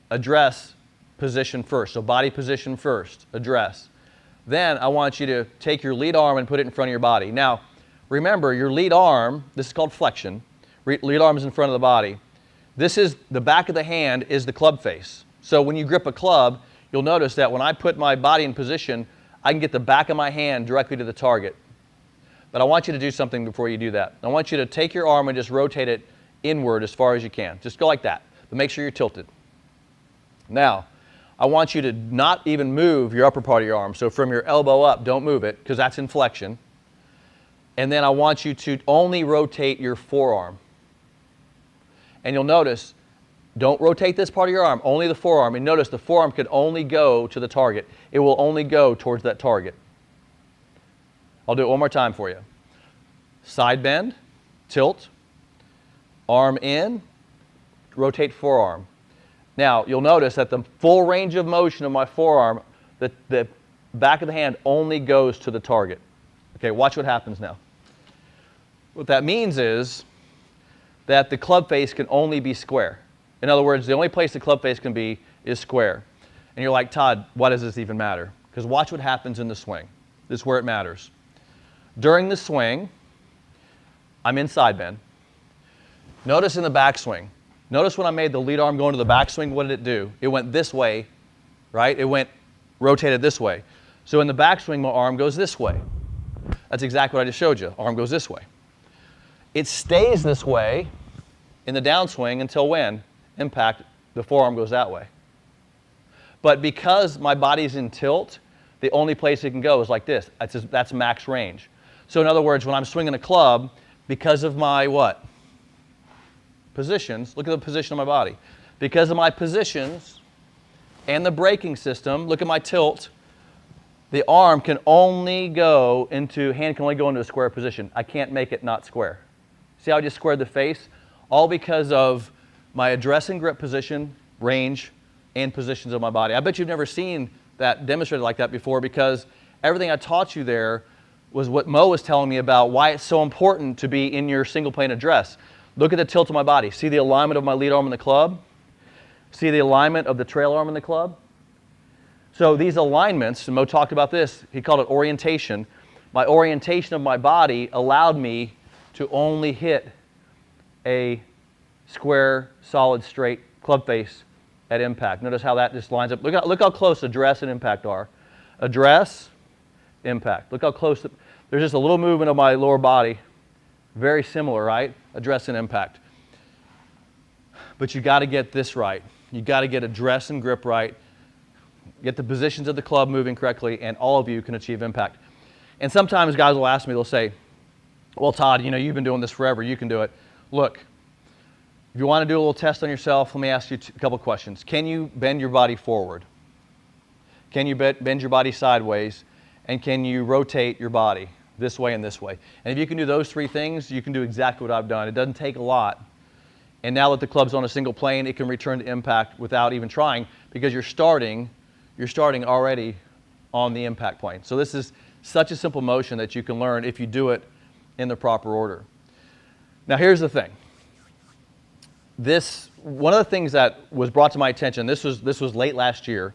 address, position first. So body position first, address. Then I want you to take your lead arm and put it in front of your body. Now, remember, your lead arm, this is called flexion. Lead arm is in front of the body. This is the back of the hand is the club face. So when you grip a club, you'll notice that when I put my body in position, I can get the back of my hand directly to the target. But I want you to do something before you do that. I want you to take your arm and just rotate it inward as far as you can. Just go like that, but make sure you're tilted. Now, I want you to not even move your upper part of your arm. So from your elbow up, don't move it, because that's inflection. And then I want you to only rotate your forearm. And you'll notice, don't rotate this part of your arm, only the forearm. And notice the forearm could only go to the target. It will only go towards that target. I'll do it one more time for you. Side bend, tilt, arm in, rotate forearm. Now, you'll notice that the full range of motion of my forearm, the back of the hand only goes to the target. Okay, watch what happens now. What that means is that the club face can only be square. In other words, the only place the club face can be is square. And you're like, Todd, why does this even matter? Because watch what happens in the swing. This is where it matters. During the swing, I'm in side bend. Notice in the backswing. Notice when I made the lead arm go into the backswing, what did it do? It went this way, right? It went rotated this way. So in the backswing, my arm goes this way. That's exactly what I just showed you. Arm goes this way. It stays this way in the downswing until when? Impact, the forearm goes that way. But because my body's in tilt, the only place it can go is like this. That's max range. So in other words, when I'm swinging a club, because of my what? Positions, look at the position of my body. Because of my positions and the braking system, look at my tilt, the arm can only go into, hand can only go into a square position. I can't make it not square. See how I just squared the face? All because of my address and grip position, range, and positions of my body. I bet you've never seen that demonstrated like that before, because everything I taught you there was what Mo was telling me about why it's so important to be in your single plane address. Look at the tilt of my body. See the alignment of my lead arm in the club? See the alignment of the trail arm in the club? So these alignments, and Mo talked about this, he called it orientation. My orientation of my body allowed me to only hit a square, solid, straight club face at impact. Notice how that just lines up. Look how close address and impact are. Address, impact. Look how close. There's just a little movement of my lower body. Very similar, right? Address and impact. But you got to get this right. You got to get address and grip right. Get the positions of the club moving correctly, and all of you can achieve impact. And sometimes guys will ask me, they'll say, well, Todd, you know, you've been doing this forever. You can do it. Look, if you want to do a little test on yourself, let me ask you a couple questions. Can you bend your body forward? Can you bend your body sideways? And can you rotate your body this way and this way? And if you can do those three things, you can do exactly what I've done. It doesn't take a lot. And now that the club's on a single plane, it can return to impact without even trying, because you're starting already on the impact plane. So this is such a simple motion that you can learn if you do it in the proper order. Now here's the thing. One of the things that was brought to my attention, this was late last year,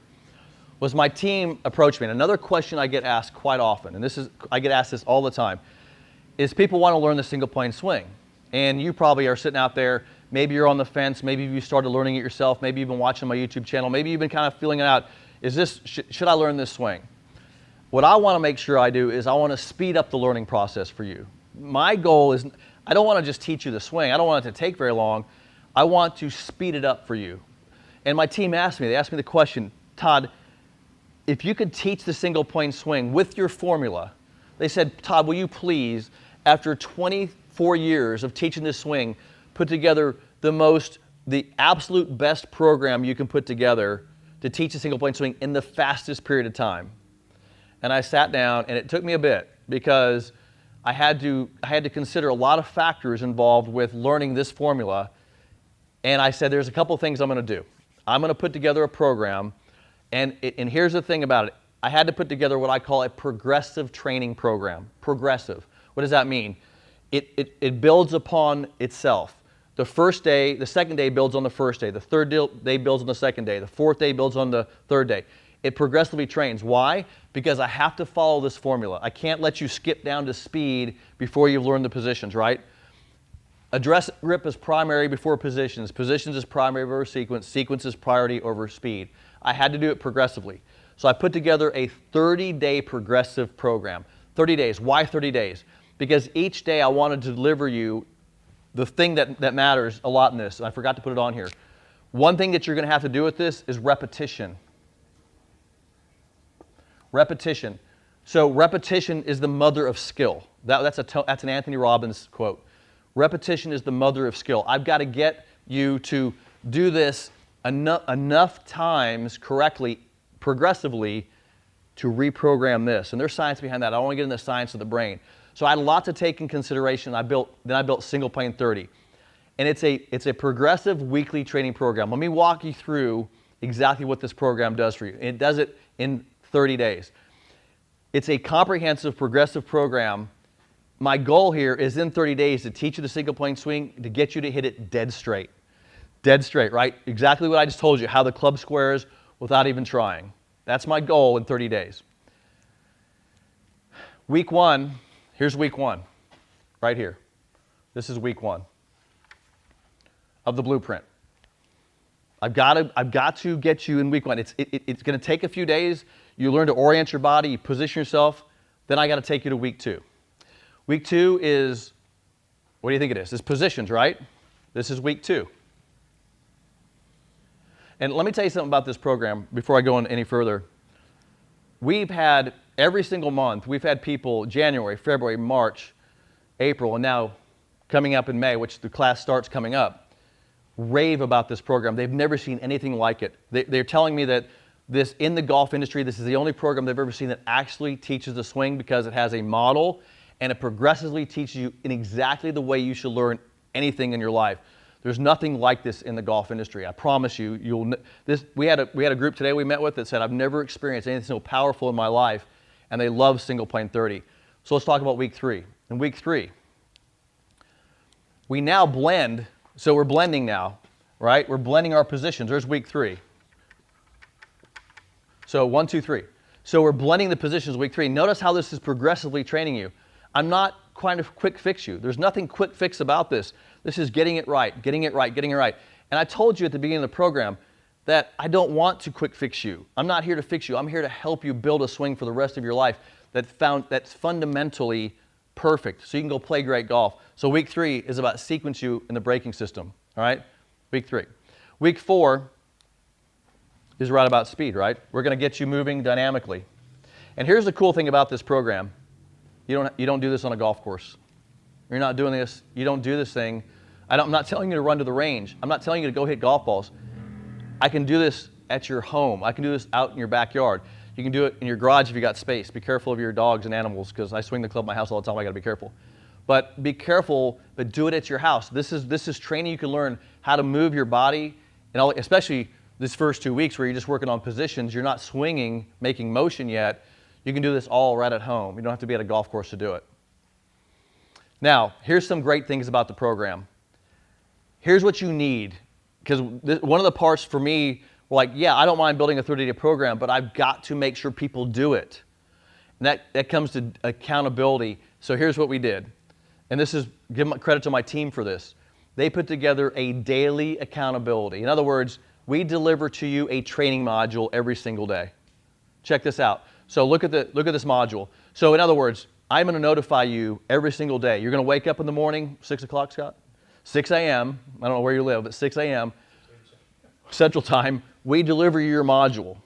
was my team approached me. And another question I get asked quite often, and I get asked this all the time, is people want to learn the single plane swing. And you probably are sitting out there, maybe you're on the fence, maybe you started learning it yourself, maybe you've been watching my YouTube channel, maybe you've been kind of feeling it out. Should I learn this swing? What I want to make sure I do is I want to speed up the learning process for you. My goal is, I don't want to just teach you the swing. I don't want it to take very long. I want to speed it up for you. And my team asked me the question, Todd, if you could teach the single plane swing with your formula, they said, Todd, will you please, after 24 years of teaching this swing, put together the absolute best program you can put together to teach a single plane swing in the fastest period of time. And I sat down, and it took me a bit, because I had to consider a lot of factors involved with learning this formula. And I said, there's a couple things I'm going to do. I'm going to put together a program, and here's the thing about it. I had to put together what I call a progressive training program. Progressive. What does that mean? It builds upon itself. The first day, the second day builds on the first day. The third day builds on the second day. The fourth day builds on the third day. It progressively trains. Why? Because I have to follow this formula. I can't let you skip down to speed before you've learned the positions, right? Address grip is primary before positions. Positions is primary over sequence. Sequence is priority over speed. I had to do it progressively. So I put together a 30-day progressive program. 30 days. Why 30 days? Because each day I wanted to deliver you the thing that matters a lot in this. I forgot to put it on here. One thing that you're going to have to do with this is repetition. Repetition. So repetition is the mother of skill. That's an Anthony Robbins quote. Repetition is the mother of skill. I've got to get you to do this enough times correctly, progressively, to reprogram this. And there's science behind that. I don't want to get into the science of the brain. So I had a lot to take in consideration. Then I built Single Plane 30. And it's a progressive weekly training program. Let me walk you through exactly what this program does for you. It does it in 30 days. It's a comprehensive progressive program. My goal here is in 30 days to teach you the single plane swing, to get you to hit it dead straight. Dead straight, right? Exactly what I just told you, how the club squares without even trying. That's my goal in 30 days. Week 1, here's week 1, right here. This is week 1 of the blueprint. I've got to get you in week 1. It's going to take a few days. You learn to orient your body, you position yourself. Then I got to take you to week 2. Week 2 is, what do you think it is? It's positions, right? This is week 2. And let me tell you something about this program before I go on any further. We've had, every single month, we've had people January, February, March, April, and now coming up in May, which the class starts coming up, rave about this program. They've never seen anything like it. They're telling me that this, in the golf industry, this is the only program they've ever seen that actually teaches the swing, because it has a model and it progressively teaches you in exactly the way you should learn anything in your life. There's nothing like this in the golf industry. I promise you. We had a group today we met with that said, I've never experienced anything so powerful in my life, and they love Single Plane 30. So let's talk about week 3. In week 3, we now blend. So we're blending now, right? We're blending our positions. There's week 3. So 1, 2, 3. So we're blending the positions week 3. Notice how this is progressively training you. I'm not trying to quick fix you. There's nothing quick fix about this. This is getting it right, getting it right, getting it right. And I told you at the beginning of the program that I don't want to quick fix you. I'm not here to fix you. I'm here to help you build a swing for the rest of your life that's fundamentally perfect, so you can go play great golf. So week 3 is about sequence you in the braking system, all right? Week 3. Week 4 is right about speed, right? We're going to get you moving dynamically. And here's the cool thing about this program. You don't do this on a golf course. You're not doing this. You don't do this thing. I'm not telling you to run to the range. I'm not telling you to go hit golf balls. I can do this at your home. I can do this out in your backyard. You can do it in your garage if you got space. Be careful of your dogs and animals, because I swing the club at my house all the time. I got to be careful. But be careful, but do it at your house. This is training. You can learn how to move your body, and especially this first 2 weeks where you're just working on positions. You're not swinging, making motion yet. You can do this all right at home. You don't have to be at a golf course to do it. Now, here's some great things about the program. Here's what you need, because one of the parts for me, like, yeah, I don't mind building a 30-day program, but I've got to make sure people do it. And that comes to accountability. So here's what we did. And this is, give credit to my team for this. They put together a daily accountability. In other words, we deliver to you a training module every single day. Check this out. So look at this module. So in other words, I'm going to notify you every single day. You're going to wake up in the morning, 6 o'clock, Scott? 6 a.m. I don't know where you live, but 6 a.m. Central Time, we deliver you your module.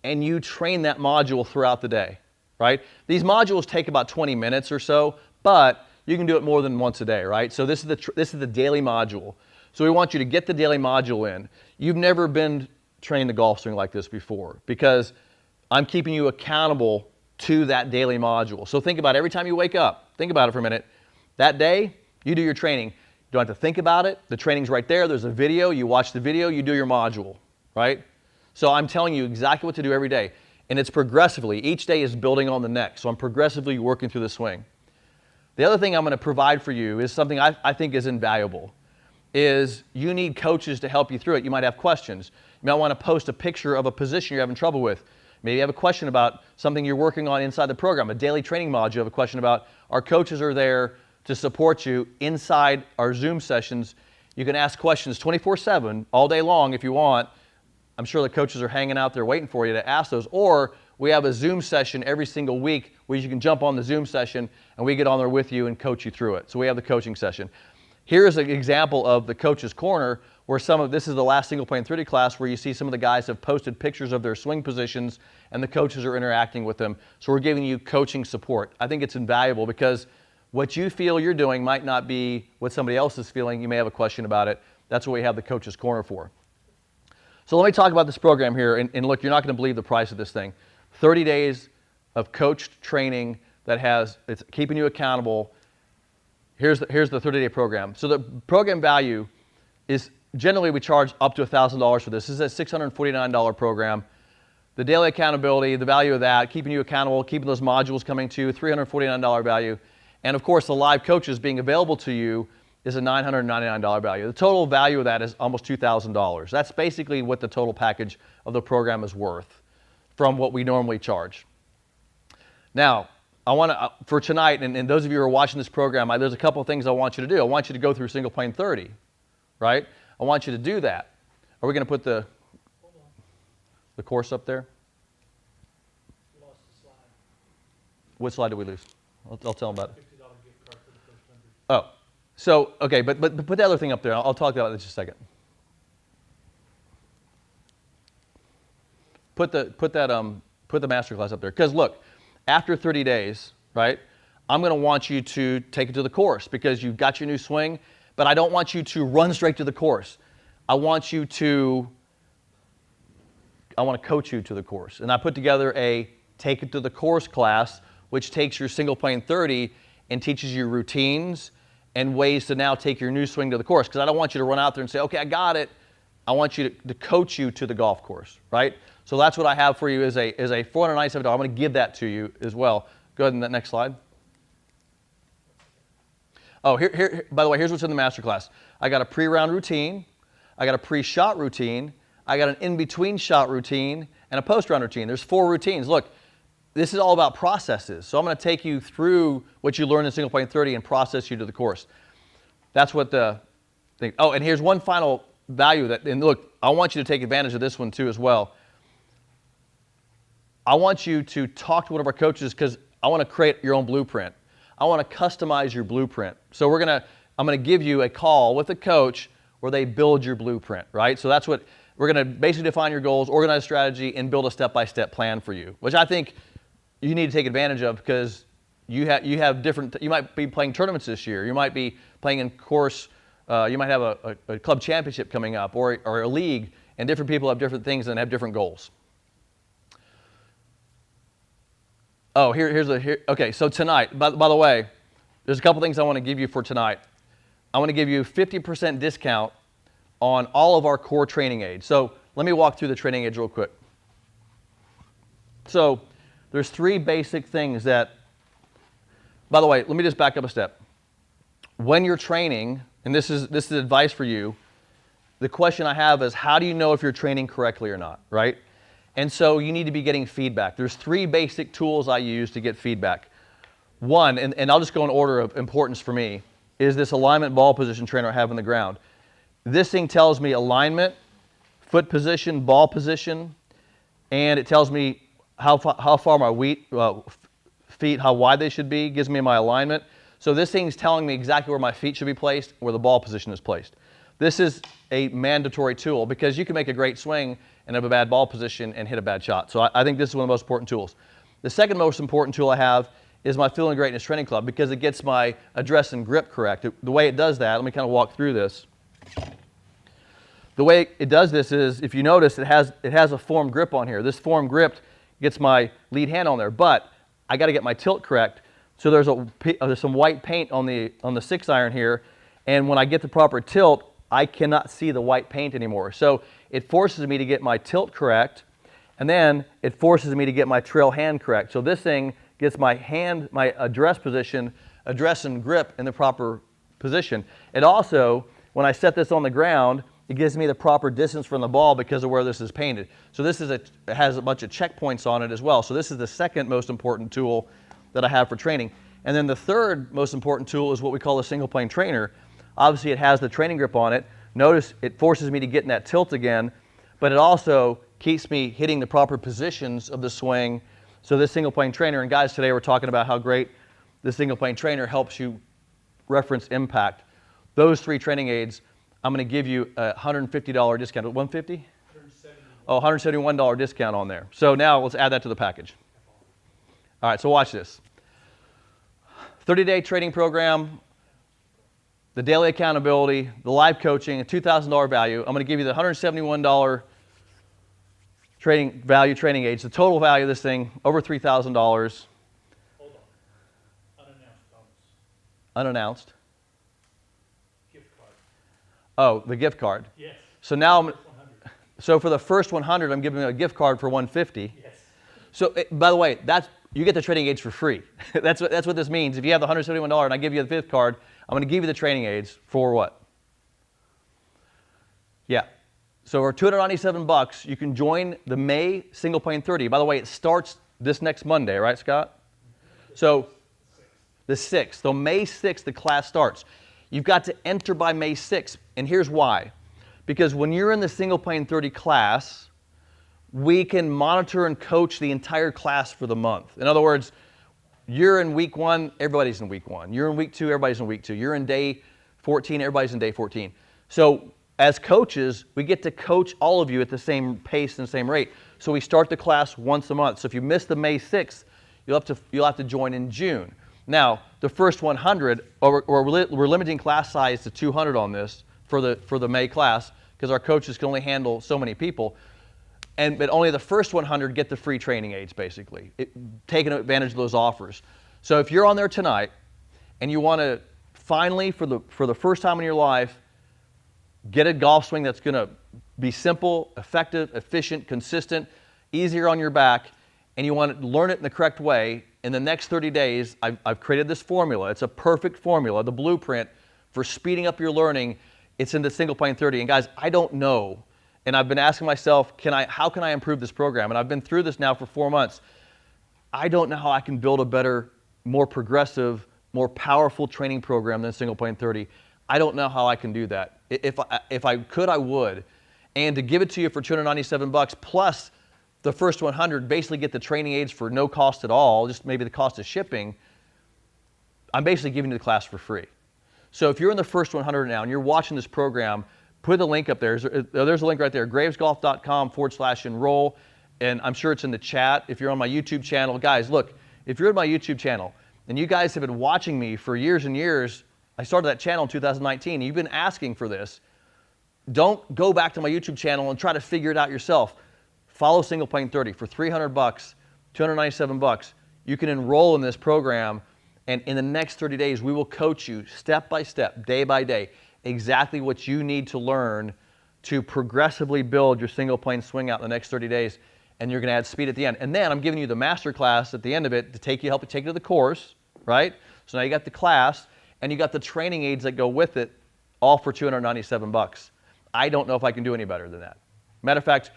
And you train that module throughout the day, right? These modules take about 20 minutes or so, but you can do it more than once a day, right? So this is the daily module. So we want you to get the daily module in. You've never been training the golf swing like this before, because I'm keeping you accountable to that daily module. So think about it. Every time you wake up, think about it for a minute. That day, you do your training. You don't have to think about it. The training's right there. There's a video. You watch the video. You do your module, right? So I'm telling you exactly what to do every day. And it's progressively. Each day is building on the next. So I'm progressively working through the swing. The other thing I'm going to provide for you is something I think is invaluable, is you need coaches to help you through it. You might have questions. You might want to post a picture of a position you're having trouble with. Maybe you have a question about something you're working on inside the program, a daily training module. You have a question about, our coaches are there to support you inside our Zoom sessions. You can ask questions 24/7, all day long if you want. I'm sure the coaches are hanging out there waiting for you to ask those. Or we have a Zoom session every single week where you can jump on the Zoom session and we get on there with you and coach you through it. So we have the coaching session. Here's an example of the coach's corner where this is the last single plane 3D class where you see some of the guys have posted pictures of their swing positions and the coaches are interacting with them. So we're giving you coaching support. I think it's invaluable because what you feel you're doing might not be what somebody else is feeling. You may have a question about it. That's what we have the coach's corner for. So let me talk about this program here. And look, you're not going to believe the price of this thing. 30 days of coached training it's keeping you accountable. Here's the 30-day program. So the program value is generally we charge up to $1,000 for this. This is a $649 program. The daily accountability, the value of that, keeping you accountable, keeping those modules coming to you, $349 value. And of course, the live coaches being available to you is a $999 value. The total value of that is almost $2,000. That's basically what the total package of the program is worth from what we normally charge. Now, I want to, for tonight, and those of you who are watching this program, there's a couple of things I want you to do. I want you to go through single plane 30, right? I want you to do that. Are we going to put the course up there? We lost the slide. What slide did we lose? I'll tell them about it. $50 gift card for the first 100. Oh, so, okay, but put the other thing up there. I'll talk about it in just a second. Put the masterclass up there. Because look, after 30 days, right, I'm going to want you to take it to the course because you've got your new swing, but I don't want you to run straight to the course. I want to coach you to the course. And I put together a take it to the course class, which takes your single plane 30 and teaches you routines and ways to now take your new swing to the course. Because I don't want you to run out there and say, okay, I got it. I want you to coach you to the golf course, right? So that's what I have for you is a $497. I'm going to give that to you as well. Go ahead and that next slide. Oh, here. By the way, here's what's in the masterclass. I got a pre-round routine. I got a pre-shot routine. I got an in-between shot routine and a post-round routine. There's 4 routines. Look, this is all about processes. So I'm going to take you through what you learned in single plane 30 and process you to the course. That's what the thing. Oh, and here's one final value and look, I want you to take advantage of this one too as well. I want you to talk to one of our coaches because I want to create your own blueprint. I want to customize your blueprint. So I'm going to give you a call with a coach where they build your blueprint, right? So that's what we're going to basically define your goals, organize strategy, and build a step-by-step plan for you, which I think you need to take advantage of because you have different. You might be playing tournaments this year. You might be playing in course. You might have a club championship coming up or a league, and different people have different things and have different goals. Oh, okay, so tonight, by the way, there's a couple things I want to give you for tonight. I want to give you 50% discount on all of our core training aids. So let me walk through the training aids real quick. So there's 3 basic things that, by the way, let me just back up a step. When you're training, and this is advice for you, the question I have is how do you know if you're training correctly or not, right? And so you need to be getting feedback. There's 3 basic tools I use to get feedback. One, and I'll just go in order of importance for me, is this alignment ball position trainer I have on the ground. This thing tells me alignment, foot position, ball position, and it tells me how far my feet, how wide they should be, gives me my alignment. So this thing's telling me exactly where my feet should be placed, where the ball position is placed. This is a mandatory tool because you can make a great swing and have a bad ball position and hit a bad shot. So I think this is one of the most important tools. The second most important tool I have is my Feeling Greatness Training Club because it gets my address and grip correct. The way it does that, let me kind of walk through this. The way it does this is, if you notice, it has a form grip on here. This form grip gets my lead hand on there, but I got to get my tilt correct. So there's some white paint on the 6-iron here, and when I get the proper tilt, I cannot see the white paint anymore. So it forces me to get my tilt correct, and then it forces me to get my trail hand correct. So this thing gets my hand, my address and grip in the proper position. It also, when I set this on the ground, it gives me the proper distance from the ball because of where this is painted. So this it has a bunch of checkpoints on it as well. So this is the second most important tool that I have for training. And then the third most important tool is what we call a single plane trainer. Obviously it has the training grip on it. Notice it forces me to get in that tilt again, but it also keeps me hitting the proper positions of the swing. So this single plane trainer, and guys, today we're talking about how great this single plane trainer helps you reference impact. those 3 training aids, I'm going to give you a $150 discount. 150? Oh, $171 discount on there. So now let's add that to the package. All right, so watch this. 30-day training program, the daily accountability, the live coaching, a $2,000 value. I'm going to give you the $171 training aids. The total value of this thing, over $3,000. Hold on. Unannounced bonus. Unannounced. Gift card. Oh, the gift card. Yes. So now, First 100. so for the first 100, I'm giving you a gift card for 150. Yes. So, by the way, you get the training aids for free. that's what this means. If you have the $171 and I give you the gift card, I'm going to give you the training aids for what? Yeah. So for $297, you can join the May Single Plane 30. By the way, it starts this next Monday, right, Scott? So the 6th. So May 6th, the class starts. You've got to enter by May 6th, and here's why. Because when you're in the Single Plane 30 class, we can monitor and coach the entire class for the month. In other words, you're in week 1, everybody's in week 1. You're in week 2, everybody's in week 2. You're in day 14, everybody's in day 14. So as coaches, we get to coach all of you at the same pace and same rate. So we start the class once a month. So if you miss the May 6th, you'll have to join in June. Now, the first 100, we're limiting class size to 200 on this for the May class because our coaches can only handle so many people. But only the first 100 get the free training aids, basically, taking advantage of those offers. So if you're on there tonight and you want to finally, for the first time in your life, get a golf swing that's going to be simple, effective, efficient, consistent, easier on your back, and you want to learn it in the correct way, in the next 30 days, I've created this formula. It's a perfect formula, the blueprint for speeding up your learning. It's in the Single Plane 30. And guys, I don't know. And I've been asking myself, how can I improve this program? And I've been through this now for 4 months. I don't know how I can build a better, more progressive, more powerful training program than Single Plane 30. I don't know how I can do that. If I could, I would. And to give it to you for $297 plus the first 100, basically get the training aids for no cost at all, just maybe the cost of shipping, I'm basically giving you the class for free. So if you're in the first 100 now and you're watching this program, put the link up there. There's a link right there, gravesgolf.com/enroll. And I'm sure it's in the chat. If you're on my YouTube channel, guys, look, if you're on my YouTube channel and you guys have been watching me for years and years, I started that channel in 2019. And you've been asking for this. Don't go back to my YouTube channel and try to figure it out yourself. Follow Single Plane 30 for $300, $297. You can enroll in this program, and in the next 30 days, we will coach you step by step, day by day, exactly what you need to learn to progressively build your single plane swing out in the next 30 days, and you're going to add speed at the end. And then I'm giving you the master class at the end of it to help you take you to the course, right? So now you got the class, and you got the training aids that go with it, all for $297. I don't know if I can do any better than that. Matter of fact,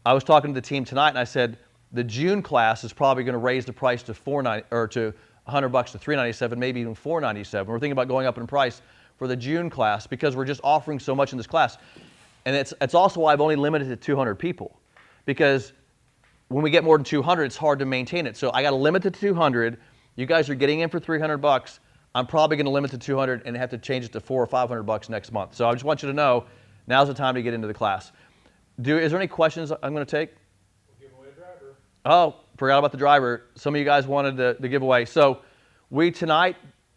I was talking to the team tonight, and I said the June class is probably going to raise the price to $100 to $397, maybe even $497. We're thinking about going up in price for the June class because we're just offering so much in this class. And it's also why I've only limited it to 200 people, because when we get more than 200, it's hard to maintain it. So I got to limit it to 200. You guys are getting in for $300. I'm probably going to limit it to 200 and have to change it to $400 or $500 next month. So I just want you to know, now's the time to get into the class. Is there any questions I'm going to take? We'll give away a driver. Oh, forgot about the driver. Some of you guys wanted the giveaway. So we tonight,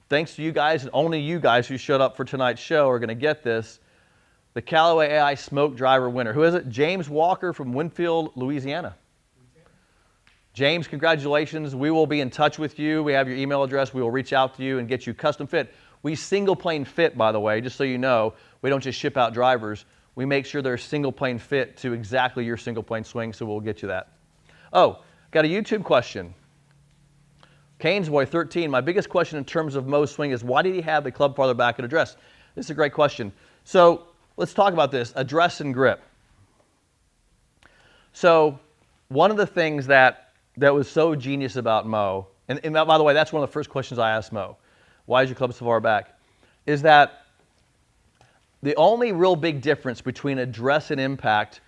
thanks to you guys and only you guys who showed up for tonight's show, are going to get this. The Callaway Ai Smoke driver winner. Who is it? James Walker from Winfield, Louisiana. James, congratulations. We will be in touch with you. We have your email address. We will reach out to you and get you custom fit. We single plane fit, by the way, just so you know. We don't just ship out drivers. We make sure they're single plane fit to exactly your single plane swing, so we'll get you that. Oh, got a YouTube question. Canes Boy 13, my biggest question in terms of Moe's swing is why did he have the club farther back at address? This is a great question. So let's talk about this, address and grip. So one of the things that was so genius about Moe, and by the way, that's one of the first questions I asked Moe, why is your club so far back, is that the only real big difference between address and impact,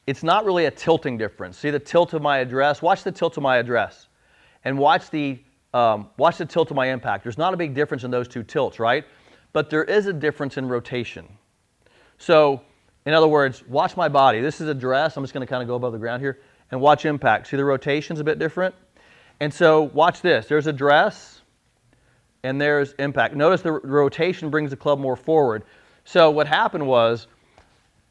it's not really a tilting difference. See the tilt of my address? Watch the tilt of my address and watch the tilt of my impact. There's not a big difference in those two tilts, right? but there is a difference in rotation. So, in other words, watch my body. This is address. I'm just going to kind of go above the ground here and watch impact. See the rotation's a bit different? And so watch this. There's address and there's impact. Notice the rotation brings the club more forward. So what happened was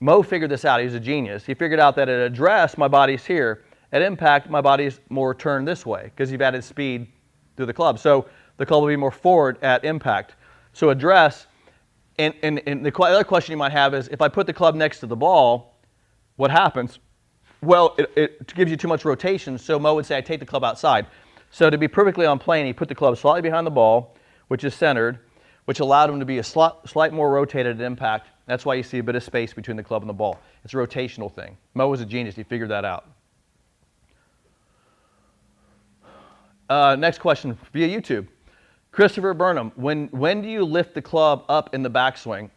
Moe figured this out. He's a genius. He figured out that at address, my body's here. At impact, my body's more turned this way because you've added speed to the club. So the club will be more forward at impact. So address, and the other question you might have is, if I put the club next to the ball, what happens? Well, it gives you too much rotation, so Moe would say, I take the club outside. So to be perfectly on plane, he put the club slightly behind the ball, which is centered, which allowed him to be a slight more rotated at impact. That's why you see a bit of space between the club and the ball. It's a rotational thing. Moe was a genius. He figured that out. Next question via YouTube. Christopher Burnham, when do you lift the club up in the backswing?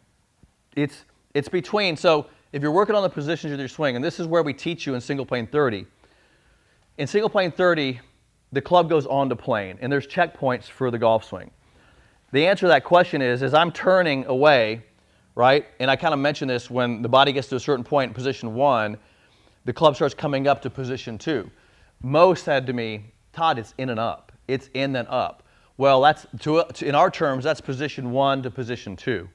It's between, so if you're working on the positions of your swing, and this is where we teach you in single plane 30. In single plane 30, the club goes onto plane, and there's checkpoints for the golf swing. The answer to that question is, as I'm turning away, right, and I kind of mentioned this, when the body gets to a certain point in position 1, the club starts coming up to position 2. Moe said to me, Todd, it's in and up. It's in then up. Well, that's in our terms, that's position 1 to position 2.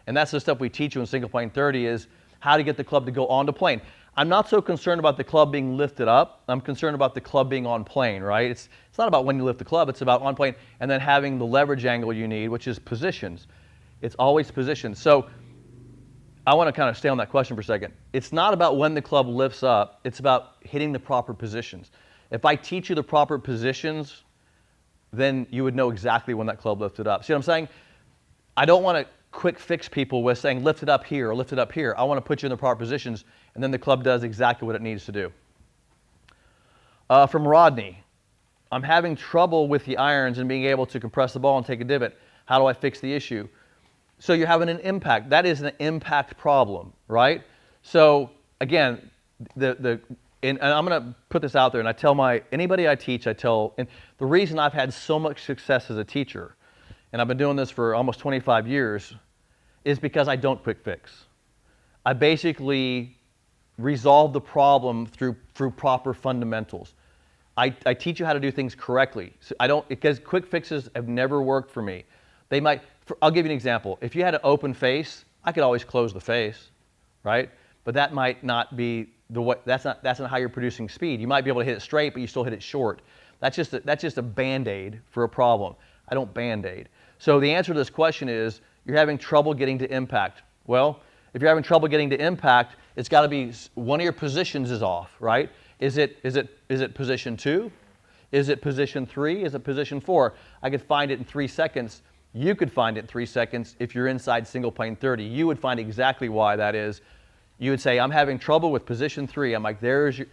And that's the stuff we teach you in single plane 30 is how to get the club to go onto plane. I'm not so concerned about the club being lifted up. I'm concerned about the club being on plane, right? It's not about when you lift the club. It's about on plane and then having the leverage angle you need, which is positions. It's always positions. So I want to kind of stay on that question for a second. It's not about when the club lifts up. It's about hitting the proper positions. If I teach you the proper positions, then you would know exactly when that club lifted up. See what I'm saying? I don't want to quick fix people with saying lift it up here or lift it up here. I want to put you in the proper positions, and then the club does exactly what it needs to do. From Rodney, I'm having trouble with the irons and being able to compress the ball and take a divot. How do I fix the issue? So you're having an impact. That is an impact problem, right? So again, and I'm going to put this out there, and I tell anybody I teach, and the reason I've had so much success as a teacher, and I've been doing this for almost 25 years, is because I don't quick fix. I basically resolve the problem through proper fundamentals. I teach you how to do things correctly. So because quick fixes have never worked for me. I'll give you an example. If you had an open face, I could always close the face, right? But that might not be that's not how you're producing speed. You might be able to hit it straight, but you still hit it short. That's just a Band-Aid for a problem. I don't Band-Aid. So the answer to this question is, you're having trouble getting to impact. Well, if you're having trouble getting to impact, it's got to be one of your positions is off, right? Is it position 2? Is it position 3? Is it position 4? I could find it in 3 seconds. You could find it in 3 seconds if you're inside single plane 30. You would find exactly why that is. You would say, I'm having trouble with position 3. I'm like, you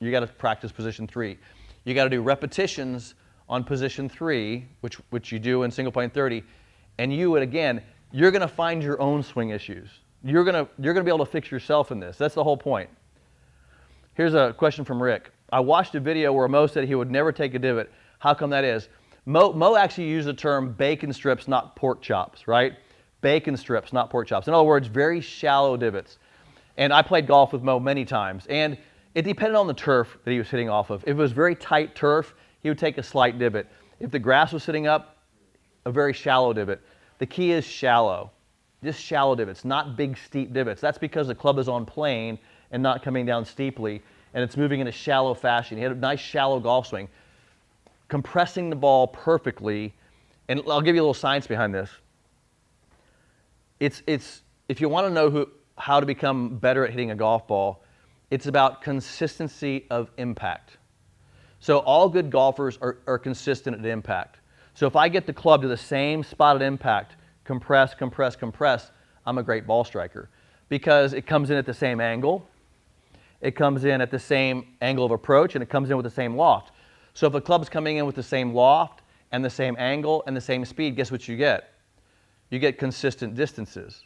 got to practice position 3. You got to do repetitions on position 3, which you do in single plane 30, and you're going to find your own swing issues. You're going to be able to fix yourself in this. That's the whole point. Here's a question from Rick. I watched a video where Moe said he would never take a divot. How come that is? Moe actually used the term bacon strips, not pork chops, right? Bacon strips, not pork chops. In other words, very shallow divots. And I played golf with Moe many times, and it depended on the turf that he was hitting off of. If it was very tight turf, he would take a slight divot. If the grass was sitting up, a very shallow divot. The key is shallow, just shallow divots, not big steep divots. That's because the club is on plane and not coming down steeply, and it's moving in a shallow fashion. He had a nice shallow golf swing, compressing the ball perfectly. And I'll give you a little science behind this. If you want to know how to become better at hitting a golf ball, it's about consistency of impact. So all good golfers are consistent at impact. So if I get the club to the same spot at impact, compress, compress, compress, I'm a great ball striker because it comes in at the same angle, it comes in at the same angle of approach, and it comes in with the same loft. So if a club's coming in with the same loft and the same angle and the same speed, guess what you get? You get consistent distances,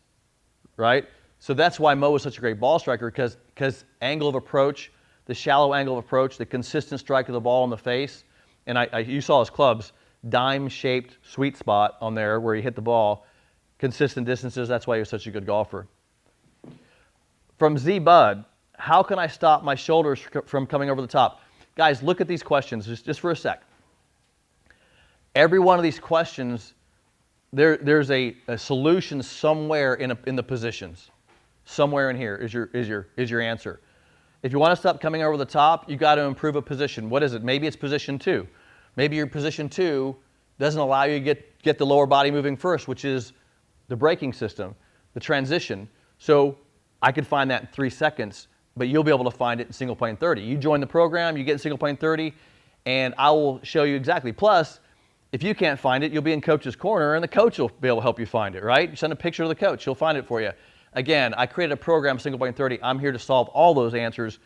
right? So that's why Moe was such a great ball striker, because angle of approach, the shallow angle of approach, the consistent strike of the ball in the face, and you saw his clubs, dime-shaped sweet spot on there where he hit the ball, consistent distances. That's why you're such a good golfer. From Z Bud, how can I stop my shoulders from coming over the top? Guys, look at these questions just for a sec. Every one of these questions, there's a solution somewhere in the positions. Somewhere in here is your answer. If you want to stop coming over the top, you got to improve a position. What is it? Maybe it's position 2. Maybe your position 2 doesn't allow you to get the lower body moving first, which is the braking system, the transition. So I could find that in 3 seconds, but you'll be able to find it in single plane 30. You join the program, you get in single plane 30, and I will show you exactly. Plus, if you can't find it, you'll be in coach's corner, and the coach will be able to help you find it, right? You send a picture to the coach, he'll find it for you. Again, I created a program, single plane 30. I'm here to solve all those answers,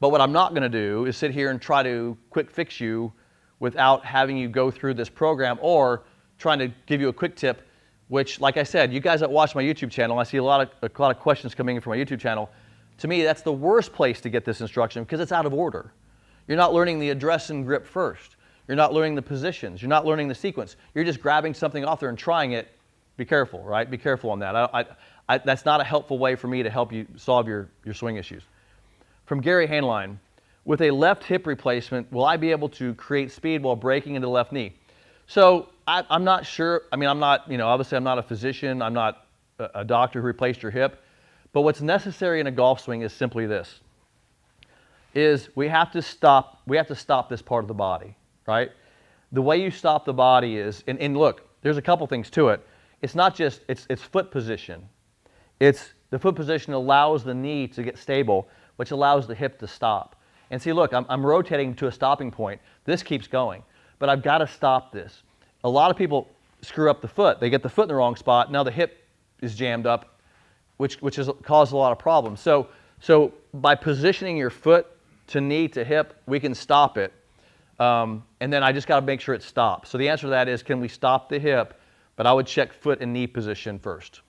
but what I'm not going to do is sit here and try to quick fix you without having you go through this program or trying to give you a quick tip, which, like I said, you guys that watch my YouTube channel, I see a lot of questions coming in from my YouTube channel. To me, that's the worst place to get this instruction because it's out of order. You're not learning the address and grip first. You're not learning the positions. You're not learning the sequence. You're just grabbing something off there and trying it. Be careful, right? Be careful on that. That's not a helpful way for me to help you solve your swing issues. From Gary Hainline, with a left hip replacement, will I be able to create speed while braking into the left knee? So I'm not sure. I mean, I'm not, obviously I'm not a physician. I'm not a doctor who replaced your hip. But what's necessary in a golf swing is simply this, is we have to stop this part of the body, right? The way you stop the body is, and look, there's a couple things to it. It's not just, it's foot position. The foot position allows the knee to get stable, which allows the hip to stop. And see, look, I'm rotating to a stopping point. This keeps going, but I've got to stop this. A lot of people screw up the foot. They get the foot in the wrong spot. Now the hip is jammed up, which has caused a lot of problems. So by positioning your foot to knee to hip, we can stop it. And then I just got to make sure it stops. So the answer to that is, can we stop the hip? But I would check foot and knee position first.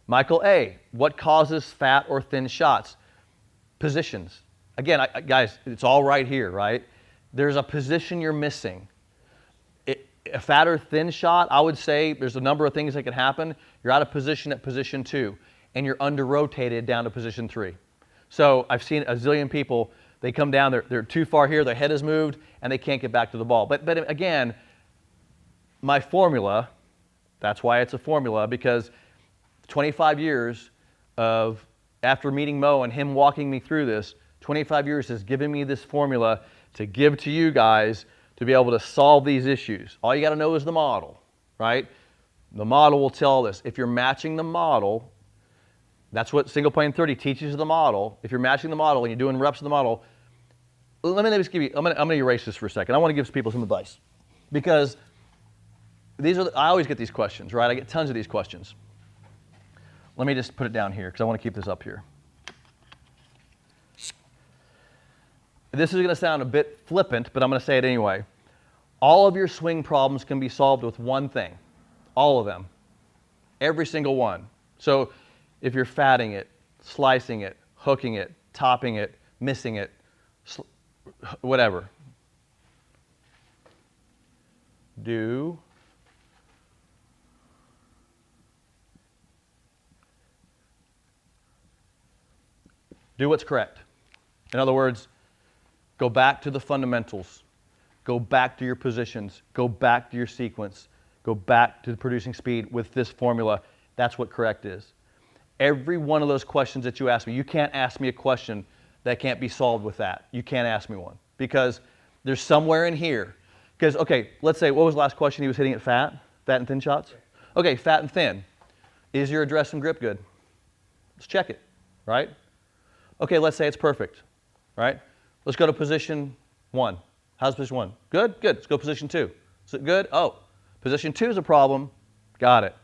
Michael A., what causes fat or thin shots? Positions. Again, guys, it's all right here, right? There's a position you're missing. A fat or thin shot, I would say there's a number of things that can happen. You're out of position at position 2, and you're under-rotated down to position 3. So I've seen a zillion people, they come down, they're too far here, their head is moved, and they can't get back to the ball. But again, my formula, that's why it's a formula, because 25 years of, after meeting Moe and him walking me through this, 25 years has given me this formula to give to you guys to be able to solve these issues. All you got to know is the model, right? The model will tell this. If you're matching the model, that's what single plane 30 teaches you, the model. If you're matching the model and you're doing reps of the model, let me just give you, I'm going to erase this for a second. I want to give people some advice because I always get these questions, right? I get tons of these questions. Let me just put it down here because I want to keep this up here. This is going to sound a bit flippant, but I'm going to say it anyway. All of your swing problems can be solved with one thing. All of them. Every single one. So if you're fatting it, slicing it, hooking it, topping it, missing it, whatever. Do what's correct. In other words, go back to the fundamentals. Go back to your positions. Go back to your sequence. Go back to the producing speed with this formula. That's what correct is. Every one of those questions that you ask me, you can't ask me a question that can't be solved with that. You can't ask me one because there's somewhere in here. Because, okay, let's say, what was the last question he was hitting at fat? Fat and thin shots? Okay, fat and thin. Is your address and grip good? Let's check it, right? Okay, let's say it's perfect, right? Let's go to position 1. How's position 1? Good? Good. Let's go position 2. Is it good? Oh, position 2 is a problem. Got it.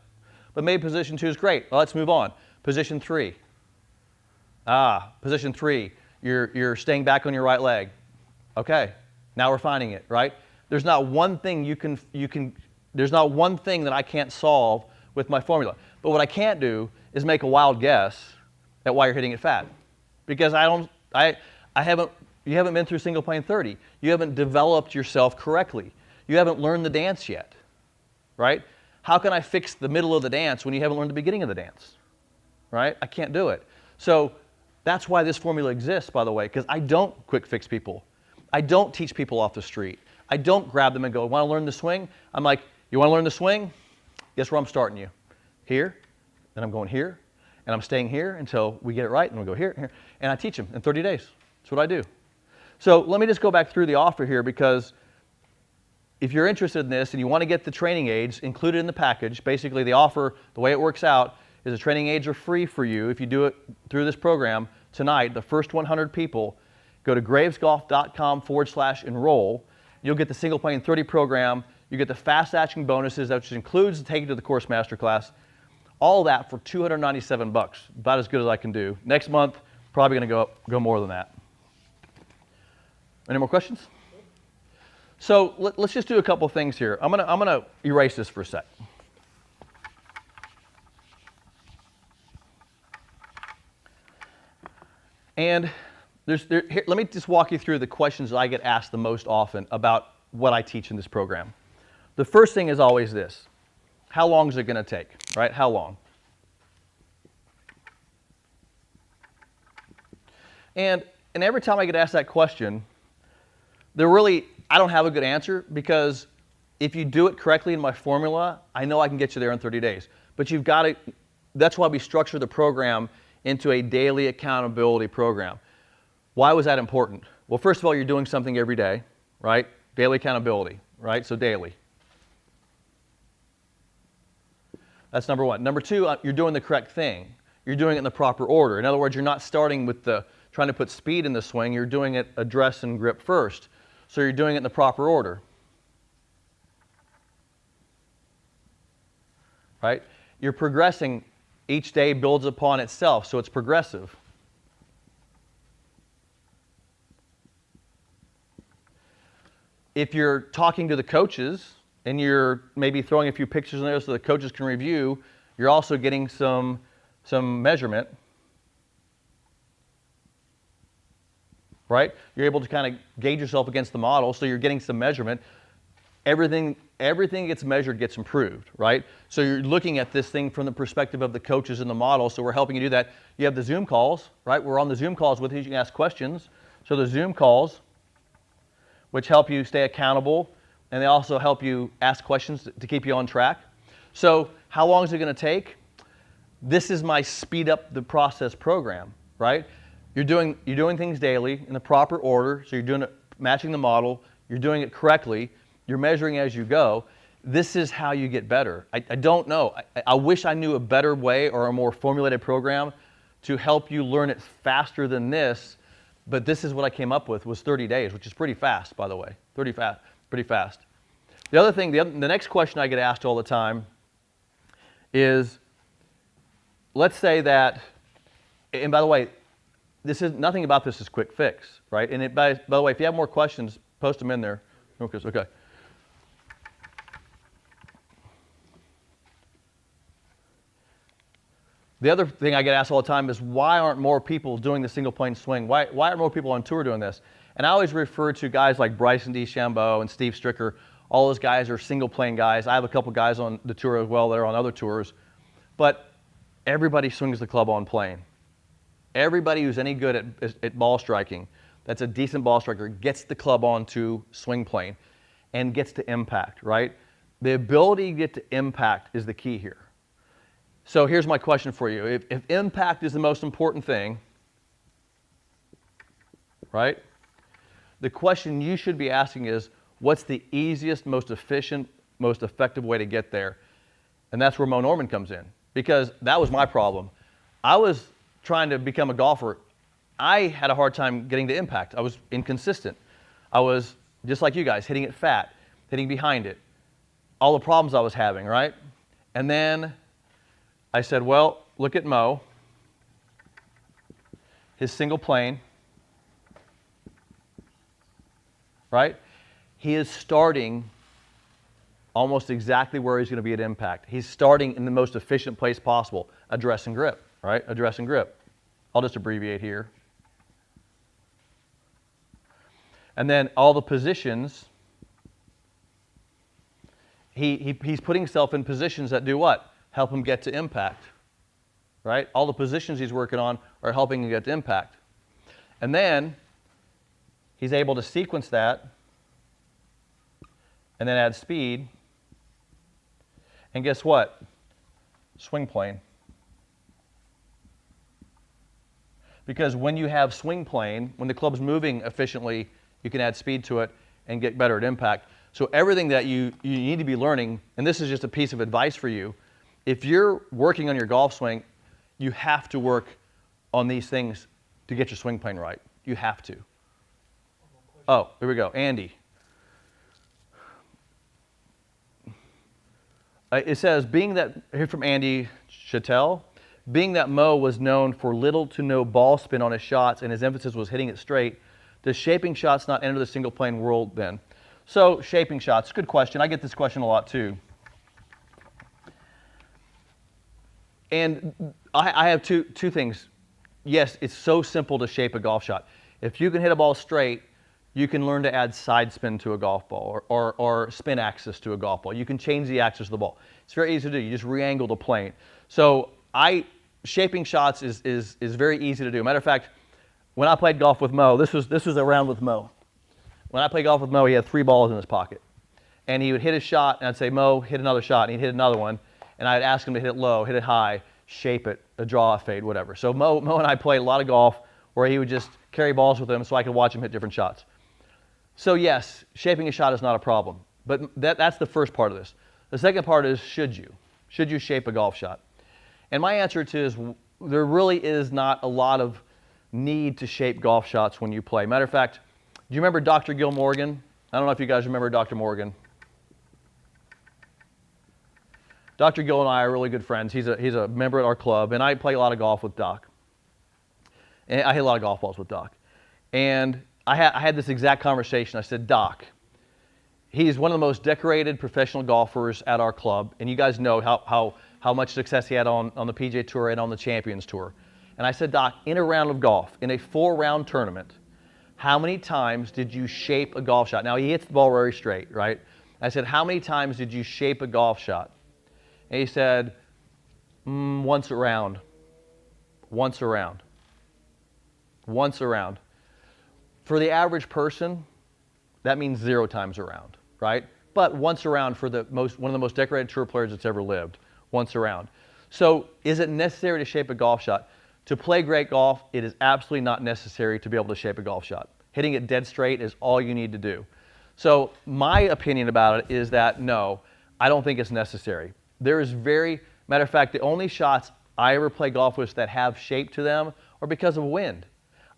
But maybe position 2 is great. Well, let's move on. Position 3. Position 3. You're staying back on your right leg. Okay, now we're finding it, right? There's not one thing there's not one thing that I can't solve with my formula. But what I can't do is make a wild guess at why you're hitting it fat. Because you haven't been through single plane 30. You haven't developed yourself correctly. You haven't learned the dance yet, right? How can I fix the middle of the dance when you haven't learned the beginning of the dance? Right? I can't do it. So that's why this formula exists, by the way, because I don't quick fix people. I don't teach people off the street. I don't grab them and go, want to learn the swing? I'm like, you want to learn the swing? Guess where I'm starting you? Here, then I'm going here, and I'm staying here until we get it right, and we'll go here, here. And I teach them in 30 days. That's what I do. So let me just go back through the offer here, because if you're interested in this and you want to get the training aids included in the package, basically the offer, the way it works out, is the training aids are free for you if you do it through this program tonight. The first 100 people, go to gravesgolf.com/enroll. You'll get the single plane 30 program. You get the fast action bonuses, which includes the Take It to the Course Masterclass. All that for $297, about as good as I can do. Next month, probably going to go more than that. Any more questions? So let's just do a couple things here. I'm gonna erase this for a sec. And here, let me just walk you through the questions that I get asked the most often about what I teach in this program. The first thing is always this: how long is it going to take? Right? How long? And every time I get asked that question, I don't have a good answer, because if you do it correctly in my formula, I know I can get you there in 30 days. But you've got to, that's why we structure the program into a daily accountability program. Why was that important? Well, first of all, you're doing something every day, right? Daily accountability, right? So daily. That's number one. Number two, you're doing the correct thing. You're doing it in the proper order. In other words, you're not starting with trying to put speed in the swing. You're doing it address and grip first. So you're doing it in the proper order. Right? You're progressing. Each day builds upon itself, so it's progressive. If you're talking to the coaches and you're maybe throwing a few pictures in there so the coaches can review, you're also getting some measurement. Right? You're able to kind of gauge yourself against the model, so you're getting some measurement. Everything gets measured, gets improved, right? So you're looking at this thing from the perspective of the coaches in the model, so we're helping you do that. You have the Zoom calls, right? We're on the Zoom calls with you. You can ask questions. So the Zoom calls, which help you stay accountable, and they also help you ask questions to keep you on track. So how long is it going to take? This is my speed up the process program, right? You're doing things daily in the proper order, so you're doing it, matching the model, you're doing it correctly, you're measuring as you go. This is how you get better. I don't know. I wish I knew a better way or a more formulated program to help you learn it faster than this, but this is what I came up with, was 30 days, which is pretty fast, by the way. Pretty fast. The other thing, the next question I get asked all the time is, let's say that, and by the way, nothing about this is quick fix, right? And by the way, if you have more questions, post them in there. Okay. The other thing I get asked all the time is, why aren't more people doing the single plane swing? Why aren't more people on tour doing this? And I always refer to guys like Bryson DeChambeau and Steve Stricker. All those guys are single plane guys. I have a couple guys on the tour as well that are on other tours. But everybody swings the club on plane. Everybody who's any good at ball striking, that's a decent ball striker, gets the club onto swing plane and gets to impact, right? The ability to get to impact is the key here. So here's my question for you. If impact is the most important thing, right? The question you should be asking is, what's the easiest, most efficient, most effective way to get there? And that's where Moe Norman comes in, because that was my problem. I was trying to become a golfer. I had a hard time getting to impact. I was inconsistent. I was, just like you guys, hitting it fat, hitting behind it. All the problems I was having, right? And then I said, well, look at Moe, his single plane, right? He is starting almost exactly where he's going to be at impact. He's starting in the most efficient place possible, address and grip, right? Address and grip. I'll just abbreviate here. And then all the positions he's putting himself in positions that do what? Help him get to impact, right? All the positions he's working on are helping him get to impact. And then he's able to sequence that and then add speed. And guess what? Swing plane. Because when you have swing plane, when the club's moving efficiently, you can add speed to it and get better at impact. So everything that you need to be learning, and this is just a piece of advice for you, if you're working on your golf swing, you have to work on these things to get your swing plane right. You have to. Oh, here we go. Andy. It says, here from Andy Chattel, being that Moe was known for little to no ball spin on his shots and his emphasis was hitting it straight, does shaping shots not enter the single plane world then? So shaping shots, good question. I get this question a lot too. And I have two things. Yes, it's so simple to shape a golf shot. If you can hit a ball straight, you can learn to add side spin to a golf ball or spin axis to a golf ball. You can change the axis of the ball. It's very easy to do. You just re-angle the plane. So shaping shots is very easy to do. Matter of fact, when I played golf with Moe, this was a round with Moe. When I played golf with Moe, he had 3 balls in his pocket. And he would hit his shot, and I'd say, Moe, hit another shot, and he'd hit another one. And I'd ask him to hit it low, hit it high, shape it, a draw, a fade, whatever. So Moe and I played a lot of golf where he would just carry balls with him so I could watch him hit different shots. So yes, shaping a shot is not a problem. But that's the first part of this. The second part is, should you? Should you shape a golf shot? And my answer to is, there really is not a lot of need to shape golf shots when you play. Matter of fact, do you remember Dr. Gil Morgan? I don't know if you guys remember Dr. Morgan. Dr. Gil and I are really good friends. He's a member at our club, and I play a lot of golf with Doc. And I hit a lot of golf balls with Doc. And I had this exact conversation. I said, Doc, he's one of the most decorated professional golfers at our club, and you guys know how much success he had on the PGA Tour and on the Champions Tour. And I said, Doc, in a round of golf, in a 4-round tournament, how many times did you shape a golf shot? Now, he hits the ball very straight, right? I said, how many times did you shape a golf shot? And he said, once a round. Once a round. Once a round. For the average person, that means 0 times around, right? But once around for one of the most decorated tour players that's ever lived. Once around. So is it necessary to shape a golf shot? To play great golf, it is absolutely not necessary to be able to shape a golf shot. Hitting it dead straight is all you need to do. So my opinion about it is that no, I don't think it's necessary. There is matter of fact, the only shots I ever play golf with that have shape to them are because of wind.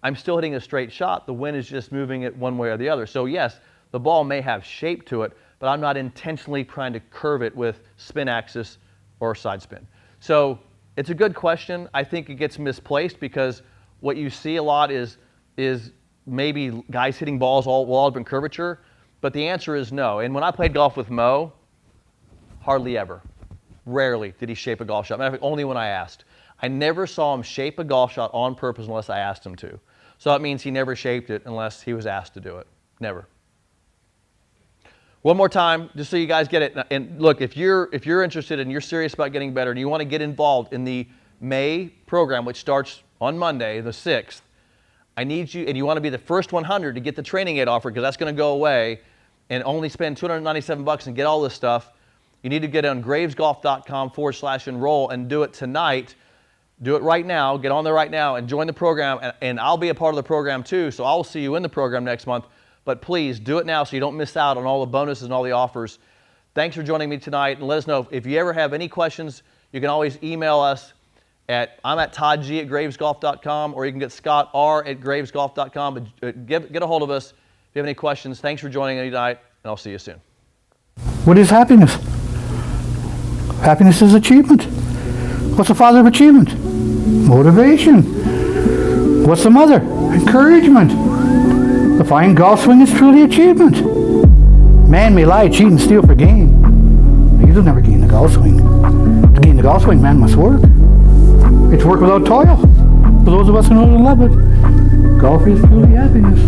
I'm still hitting a straight shot. The wind is just moving it one way or the other. So yes, the ball may have shape to it, but I'm not intentionally trying to curve it with spin axis or side spin. So it's a good question. I think it gets misplaced because what you see a lot is maybe guys hitting balls all up in curvature, but the answer is no. And when I played golf with Moe, hardly ever. Rarely did he shape a golf shot. Matter of fact, only when I asked. I never saw him shape a golf shot on purpose unless I asked him to. So that means he never shaped it unless he was asked to do it. Never. One more time, just so you guys get it. And look, if you're interested and you're serious about getting better and you want to get involved in the May program, which starts on Monday, the 6th, I need you, and you want to be the first 100 to get the training aid offer because that's going to go away and only spend $297 and get all this stuff. You need to get on gravesgolf.com/enroll and do it tonight. Do it right now. Get on there right now and join the program. And I'll be a part of the program too, so I'll see you in the program next month. But please do it now so you don't miss out on all the bonuses and all the offers. Thanks for joining me tonight. And let us know if you ever have any questions. You can always email us I'm at toddg@gravesgolf.com, or you can get Scott R@gravesgolf.com. But get a hold of us if you have any questions. Thanks for joining me tonight, and I'll see you soon. What is happiness? Happiness is achievement. What's the father of achievement? Motivation. What's the mother? Encouragement. The fine golf swing is truly achievement. Man may lie, cheat, and steal for gain. But he'll never gain the golf swing. To gain the golf swing, man must work. It's work without toil. For those of us who know and love it, golf is truly happiness.